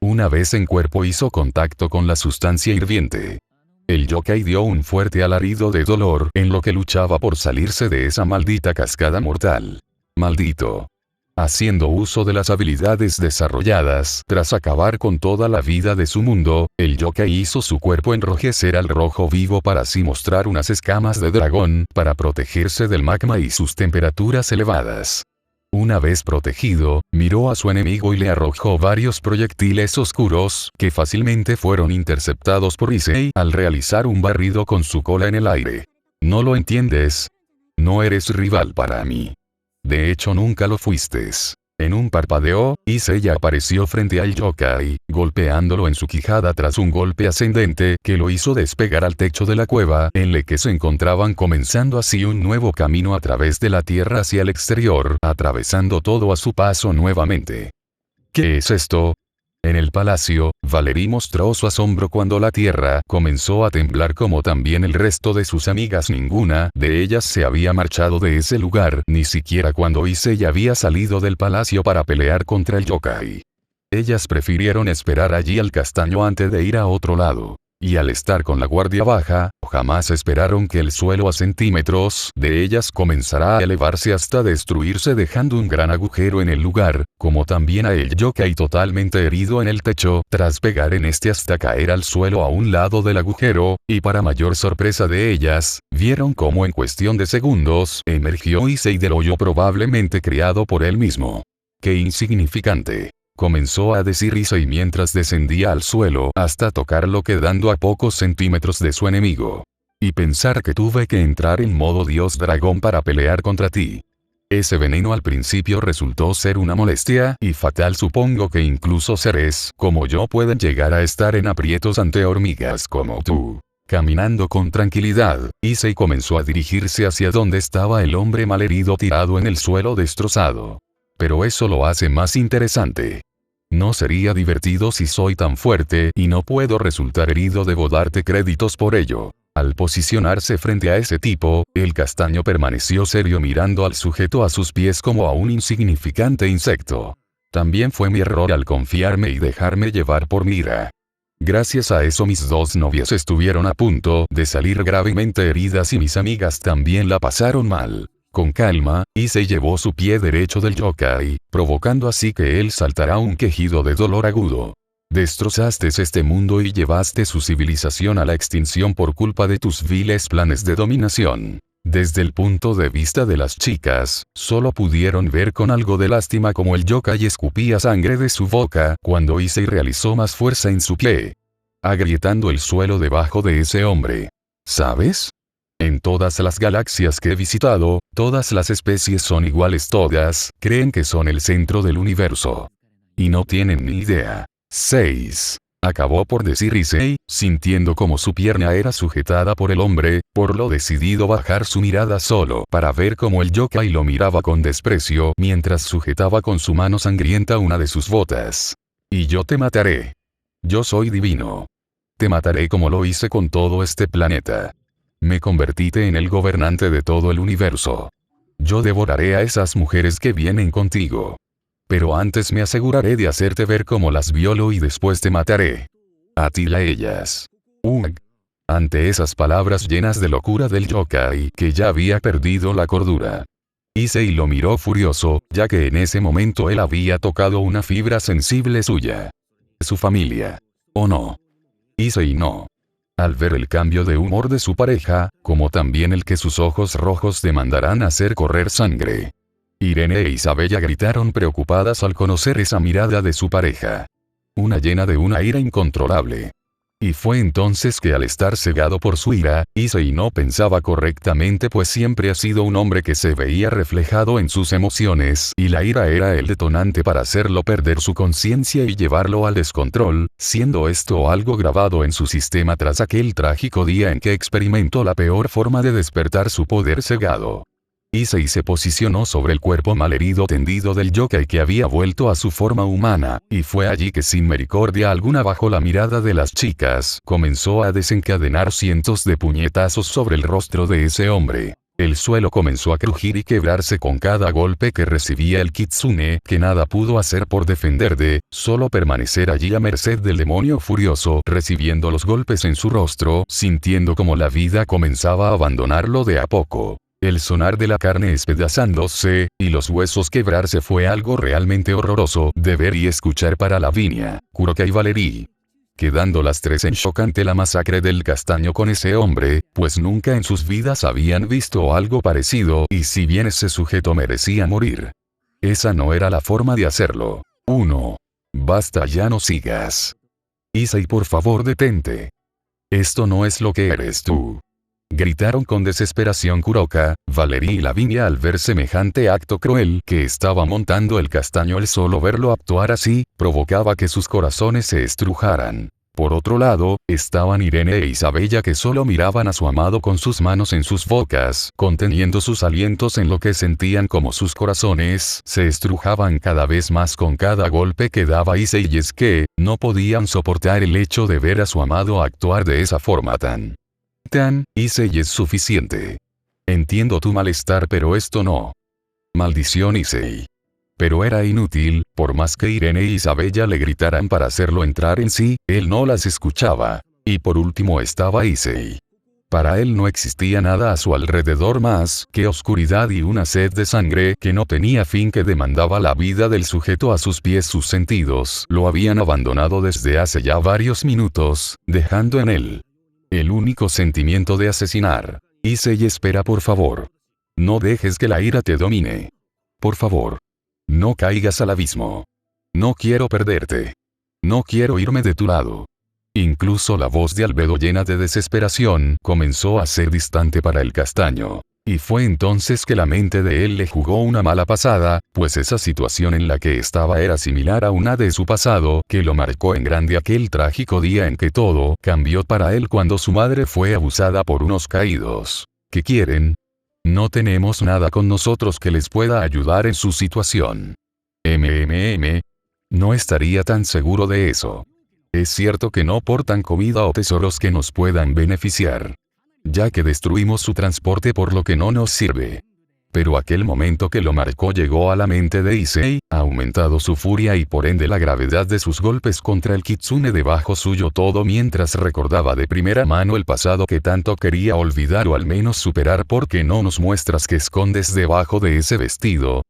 Una vez en cuerpo hizo contacto con la sustancia hirviente. El yokai dio un fuerte alarido de dolor en lo que luchaba por salirse de esa maldita cascada mortal. Maldito. Haciendo uso de las habilidades desarrolladas, tras acabar con toda la vida de su mundo, el yokai hizo su cuerpo enrojecer al rojo vivo para así mostrar unas escamas de dragón, para protegerse del magma y sus temperaturas elevadas. Una vez protegido, miró a su enemigo y le arrojó varios proyectiles oscuros, que fácilmente fueron interceptados por Issei al realizar un barrido con su cola en el aire. ¿No lo entiendes? No eres rival para mí. De hecho nunca lo fuiste. En un parpadeo, Issei apareció frente al yokai, golpeándolo en su quijada tras un golpe ascendente que lo hizo despegar al techo de la cueva en la que se encontraban, comenzando así un nuevo camino a través de la tierra hacia el exterior, atravesando todo a su paso nuevamente. ¿Qué es esto? En el palacio, Valerie mostró su asombro cuando la tierra comenzó a temblar, como también el resto de sus amigas. Ninguna de ellas se había marchado de ese lugar, ni siquiera cuando Issei había salido del palacio para pelear contra el yokai. Ellas prefirieron esperar allí al castaño antes de ir a otro lado. Y al estar con la guardia baja, jamás esperaron que el suelo a centímetros de ellas comenzara a elevarse hasta destruirse, dejando un gran agujero en el lugar, como también a el yokai totalmente herido en el techo, tras pegar en este hasta caer al suelo a un lado del agujero, y para mayor sorpresa de ellas, vieron cómo en cuestión de segundos, emergió Issei del hoyo probablemente creado por él mismo. ¡Qué insignificante!, comenzó a decir Issei mientras descendía al suelo hasta tocarlo, quedando a pocos centímetros de su enemigo. Y pensar que tuve que entrar en modo dios dragón para pelear contra ti. Ese veneno al principio resultó ser una molestia y fatal. Supongo que incluso seres como yo pueden llegar a estar en aprietos ante hormigas como tú. Caminando con tranquilidad, Issei comenzó a dirigirse hacia donde estaba el hombre malherido tirado en el suelo destrozado. Pero eso lo hace más interesante. No sería divertido si soy tan fuerte y no puedo resultar herido. Debo darte créditos por ello. Al posicionarse frente a ese tipo, el castaño permaneció serio mirando al sujeto a sus pies como a un insignificante insecto. También fue mi error al confiarme y dejarme llevar por mi ira. Gracias a eso mis dos novias estuvieron a punto de salir gravemente heridas y mis amigas también la pasaron mal. Con calma, Issei llevó su pie derecho del yokai, provocando así que él saltara un quejido de dolor agudo. Destrozaste este mundo y llevaste su civilización a la extinción por culpa de tus viles planes de dominación. Desde el punto de vista de las chicas, solo pudieron ver con algo de lástima como el yokai escupía sangre de su boca cuando Issei realizó más fuerza en su pie, agrietando el suelo debajo de ese hombre. ¿Sabes? En todas las galaxias que he visitado, todas las especies son iguales. Todas creen que son el centro del universo. Y no tienen ni idea. 6. Acabó por decir Issei, sintiendo como su pierna era sujetada por el hombre, por lo decidido bajar su mirada solo para ver cómo el yokai lo miraba con desprecio mientras sujetaba con su mano sangrienta una de sus botas. Y yo te mataré. Yo soy divino. Te mataré como lo hice con todo este planeta. Me convertiste en el gobernante de todo el universo. Yo devoraré a esas mujeres que vienen contigo. Pero antes me aseguraré de hacerte ver cómo las violo y después te mataré. A ti y a ellas. Ante esas palabras llenas de locura del yokai, que ya había perdido la cordura, Issei lo miró furioso, ya que en ese momento él había tocado una fibra sensible suya. Su familia. ¿O no? Issei no. Al ver el cambio de humor de su pareja, como también el que sus ojos rojos demandarán hacer correr sangre. Irene e Isabella gritaron preocupadas al conocer esa mirada de su pareja. Una llena de una ira incontrolable. Y fue entonces que al estar cegado por su ira, Issei no pensaba correctamente, pues siempre ha sido un hombre que se veía reflejado en sus emociones y la ira era el detonante para hacerlo perder su conciencia y llevarlo al descontrol, siendo esto algo grabado en su sistema tras aquel trágico día en que experimentó la peor forma de despertar su poder cegado. Issei se posicionó sobre el cuerpo malherido tendido del yokai que había vuelto a su forma humana, y fue allí que sin misericordia alguna bajo la mirada de las chicas, comenzó a desencadenar cientos de puñetazos sobre el rostro de ese hombre. El suelo comenzó a crujir y quebrarse con cada golpe que recibía el kitsune, que nada pudo hacer por defender de, solo permanecer allí a merced del demonio furioso, recibiendo los golpes en su rostro, sintiendo como la vida comenzaba a abandonarlo de a poco. El sonar de la carne espedazándose, y los huesos quebrarse fue algo realmente horroroso de ver y escuchar para Lavinia, Kuroka y Valerie. Quedando las tres en shock ante la masacre del castaño con ese hombre, pues nunca en sus vidas habían visto algo parecido, y si bien ese sujeto merecía morir, esa no era la forma de hacerlo. 1. Basta, ya no sigas. Issei, por favor, detente. Esto no es lo que eres tú. Gritaron con desesperación Kuroka, Valerie y Lavinia al ver semejante acto cruel que estaba montando el castaño. El solo verlo actuar así, provocaba que sus corazones se estrujaran. Por otro lado, estaban Irene e Isabella, que solo miraban a su amado con sus manos en sus bocas, conteniendo sus alientos en lo que sentían como sus corazones se estrujaban cada vez más con cada golpe que daba Issei, y es que, no podían soportar el hecho de ver a su amado actuar de esa forma tan Issei, es suficiente. Entiendo tu malestar, pero esto no. Maldición, Issei. Pero era inútil, por más que Irene e Isabella le gritaran para hacerlo entrar en sí, él no las escuchaba. Y por último estaba Issei. Para él no existía nada a su alrededor más que oscuridad y una sed de sangre que no tenía fin, que demandaba la vida del sujeto a sus pies. Sus sentidos lo habían abandonado desde hace ya varios minutos, dejando en él el único sentimiento de asesinar. Issei, espera, por favor. No dejes que la ira te domine. Por favor. No caigas al abismo. No quiero perderte. No quiero irme de tu lado. Incluso la voz de Albedo, llena de desesperación, comenzó a ser distante para el castaño. Y fue entonces que la mente de él le jugó una mala pasada, pues esa situación en la que estaba era similar a una de su pasado, que lo marcó en grande aquel trágico día en que todo cambió para él cuando su madre fue abusada por unos caídos. ¿Qué quieren? No tenemos nada con nosotros que les pueda ayudar en su situación. No estaría tan seguro de eso. Es cierto que no portan comida o tesoros que nos puedan beneficiar, ya que destruimos su transporte, por lo que no nos sirve. Pero aquel momento que lo marcó llegó a la mente de Issei, ha aumentado su furia y por ende la gravedad de sus golpes contra el kitsune debajo suyo, todo mientras recordaba de primera mano el pasado que tanto quería olvidar o al menos superar. ¿Por qué no nos muestras qué escondes debajo de ese vestido?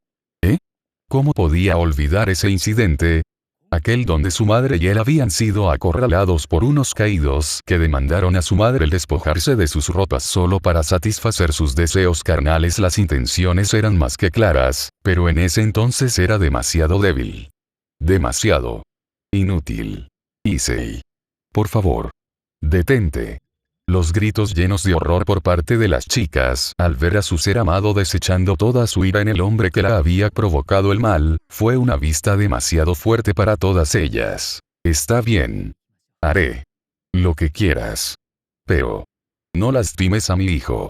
¿Cómo podía olvidar ese incidente? Aquel donde su madre y él habían sido acorralados por unos caídos que demandaron a su madre el despojarse de sus ropas solo para satisfacer sus deseos carnales. Las intenciones eran más que claras, pero en ese entonces era demasiado débil. Demasiado inútil. Issei. Por favor. Detente. Los gritos llenos de horror por parte de las chicas, al ver a su ser amado desechando toda su ira en el hombre que la había provocado el mal, fue una vista demasiado fuerte para todas ellas. Está bien. Haré lo que quieras. Pero no lastimes a mi hijo.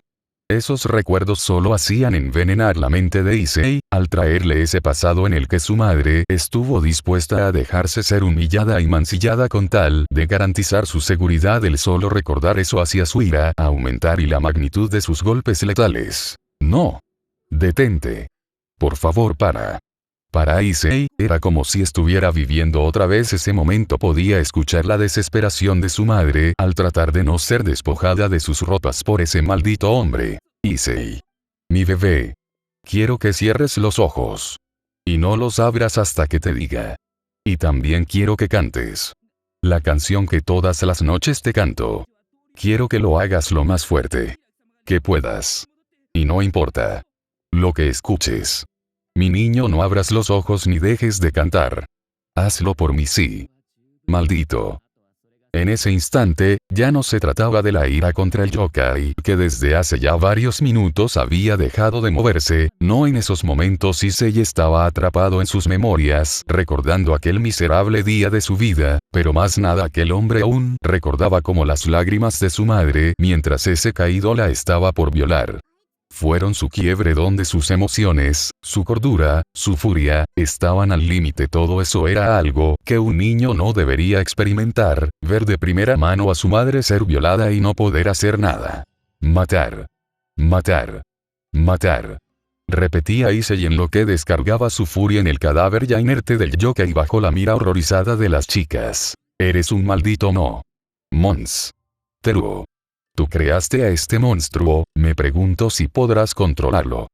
Esos recuerdos solo hacían envenenar la mente de Issei, al traerle ese pasado en el que su madre estuvo dispuesta a dejarse ser humillada y mancillada con tal de garantizar su seguridad. El solo recordar eso hacía su ira aumentar y la magnitud de sus golpes letales. No. Detente. Por favor, para. Para Issei, era como si estuviera viviendo otra vez ese momento. Podía escuchar la desesperación de su madre al tratar de no ser despojada de sus ropas por ese maldito hombre. Issei. Mi bebé. Quiero que cierres los ojos. Y no los abras hasta que te diga. Y también quiero que cantes la canción que todas las noches te canto. Quiero que lo hagas lo más fuerte que puedas. Y no importa lo que escuches. Mi niño, no abras los ojos ni dejes de cantar. Hazlo por mí, sí. Maldito. En ese instante, ya no se trataba de la ira contra el yokai, que desde hace ya varios minutos había dejado de moverse, no, en esos momentos Issei estaba atrapado en sus memorias, recordando aquel miserable día de su vida, pero más nada aquel hombre aún recordaba como las lágrimas de su madre mientras ese caído la estaba por violar. Fueron su quiebre donde sus emociones, su cordura, su furia, estaban al límite. Todo eso era algo que un niño no debería experimentar, ver de primera mano a su madre ser violada y no poder hacer nada. Matar. Matar. Matar. Repetía Issei en lo que descargaba su furia en el cadáver ya inerte del yokai bajo la mira horrorizada de las chicas. Eres un maldito monstruo. Tú creaste a este monstruo, me pregunto si podrás controlarlo.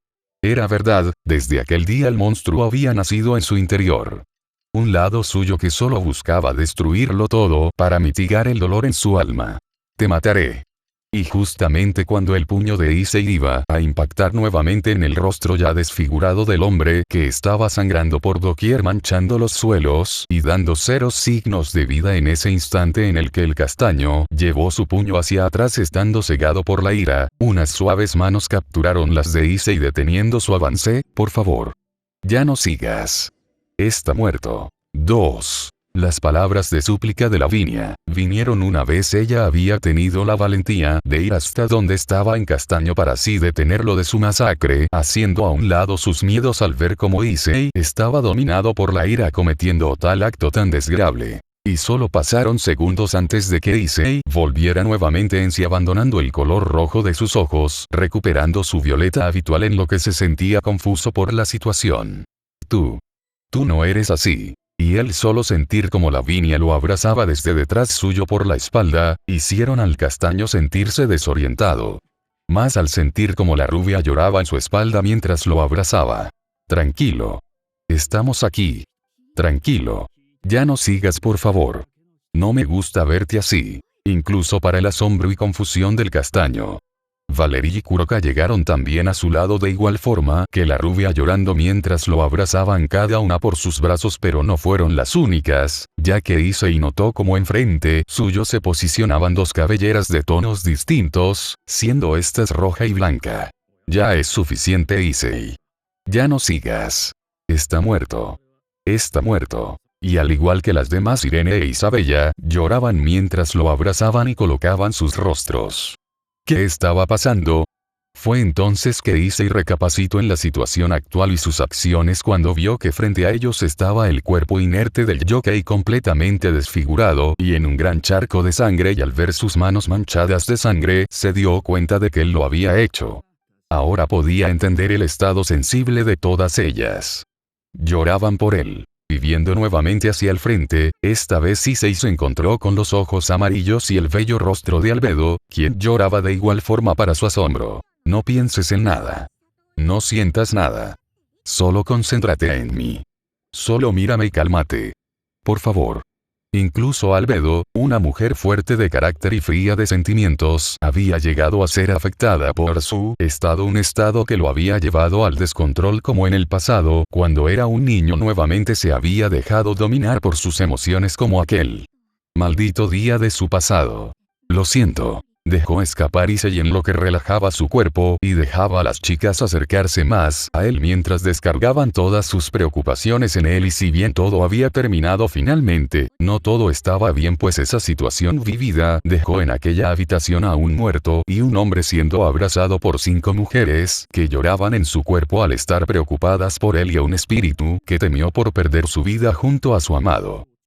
Era verdad, desde aquel día el monstruo había nacido en su interior. Un lado suyo que solo buscaba destruirlo todo para mitigar el dolor en su alma. Te mataré. Y justamente cuando el puño de Issei iba a impactar nuevamente en el rostro ya desfigurado del hombre que estaba sangrando por doquier manchando los suelos y dando ceros signos de vida en ese instante en el que el castaño llevó su puño hacia atrás estando cegado por la ira, unas suaves manos capturaron las de Issei deteniendo su avance. Por favor. Ya no sigas. Está muerto. 2. Las palabras de súplica de Lavinia vinieron una vez ella había tenido la valentía de ir hasta donde estaba en Castaño para así detenerlo de su masacre, haciendo a un lado sus miedos al ver cómo Issei estaba dominado por la ira cometiendo tal acto tan desagradable. Y solo pasaron segundos antes de que Issei volviera nuevamente en sí abandonando el color rojo de sus ojos, recuperando su violeta habitual en lo que se sentía confuso por la situación. Tú no eres así. Y él solo sentir como Lavinia lo abrazaba desde detrás suyo por la espalda, hicieron al castaño sentirse desorientado. Más al sentir como la rubia lloraba en su espalda mientras lo abrazaba. Tranquilo. Estamos aquí. Tranquilo. Ya no sigas por favor. No me gusta verte así. Incluso para el asombro y confusión del castaño. Valerie y Kuroka llegaron también a su lado de igual forma que la rubia llorando mientras lo abrazaban cada una por sus brazos, pero no fueron las únicas, ya que Issei notó como enfrente suyo se posicionaban dos cabelleras de tonos distintos, siendo estas roja y blanca. Ya es suficiente Issei. Ya no sigas. Está muerto. Está muerto. Y al igual que las demás Irene e Isabella, lloraban mientras lo abrazaban y colocaban sus rostros. ¿Qué estaba pasando? Fue entonces que Issei recapacitó en la situación actual y sus acciones cuando vio que frente a ellos estaba el cuerpo inerte del yokai completamente desfigurado y en un gran charco de sangre, y al ver sus manos manchadas de sangre, se dio cuenta de que él lo había hecho. Ahora podía entender el estado sensible de todas ellas. Lloraban por él. Y viendo nuevamente hacia el frente, esta vez Issei se encontró con los ojos amarillos y el bello rostro de Albedo, quien lloraba de igual forma para su asombro. No pienses en nada. No sientas nada. Solo concéntrate en mí. Solo mírame y cálmate. Por favor. Incluso Albedo, una mujer fuerte de carácter y fría de sentimientos, había llegado a ser afectada por su estado, un estado que lo había llevado al descontrol como en el pasado, cuando era un niño nuevamente se había dejado dominar por sus emociones como aquel maldito día de su pasado. Lo siento. Dejó escapar Issei en lo que relajaba su cuerpo y dejaba a las chicas acercarse más a él mientras descargaban todas sus preocupaciones en él, y si bien todo había terminado finalmente, no todo estaba bien, pues esa situación vivida dejó en aquella habitación a un muerto y un hombre siendo abrazado por 5 mujeres que lloraban en su cuerpo al estar preocupadas por él, y a un espíritu que temió por perder su vida junto a su amado.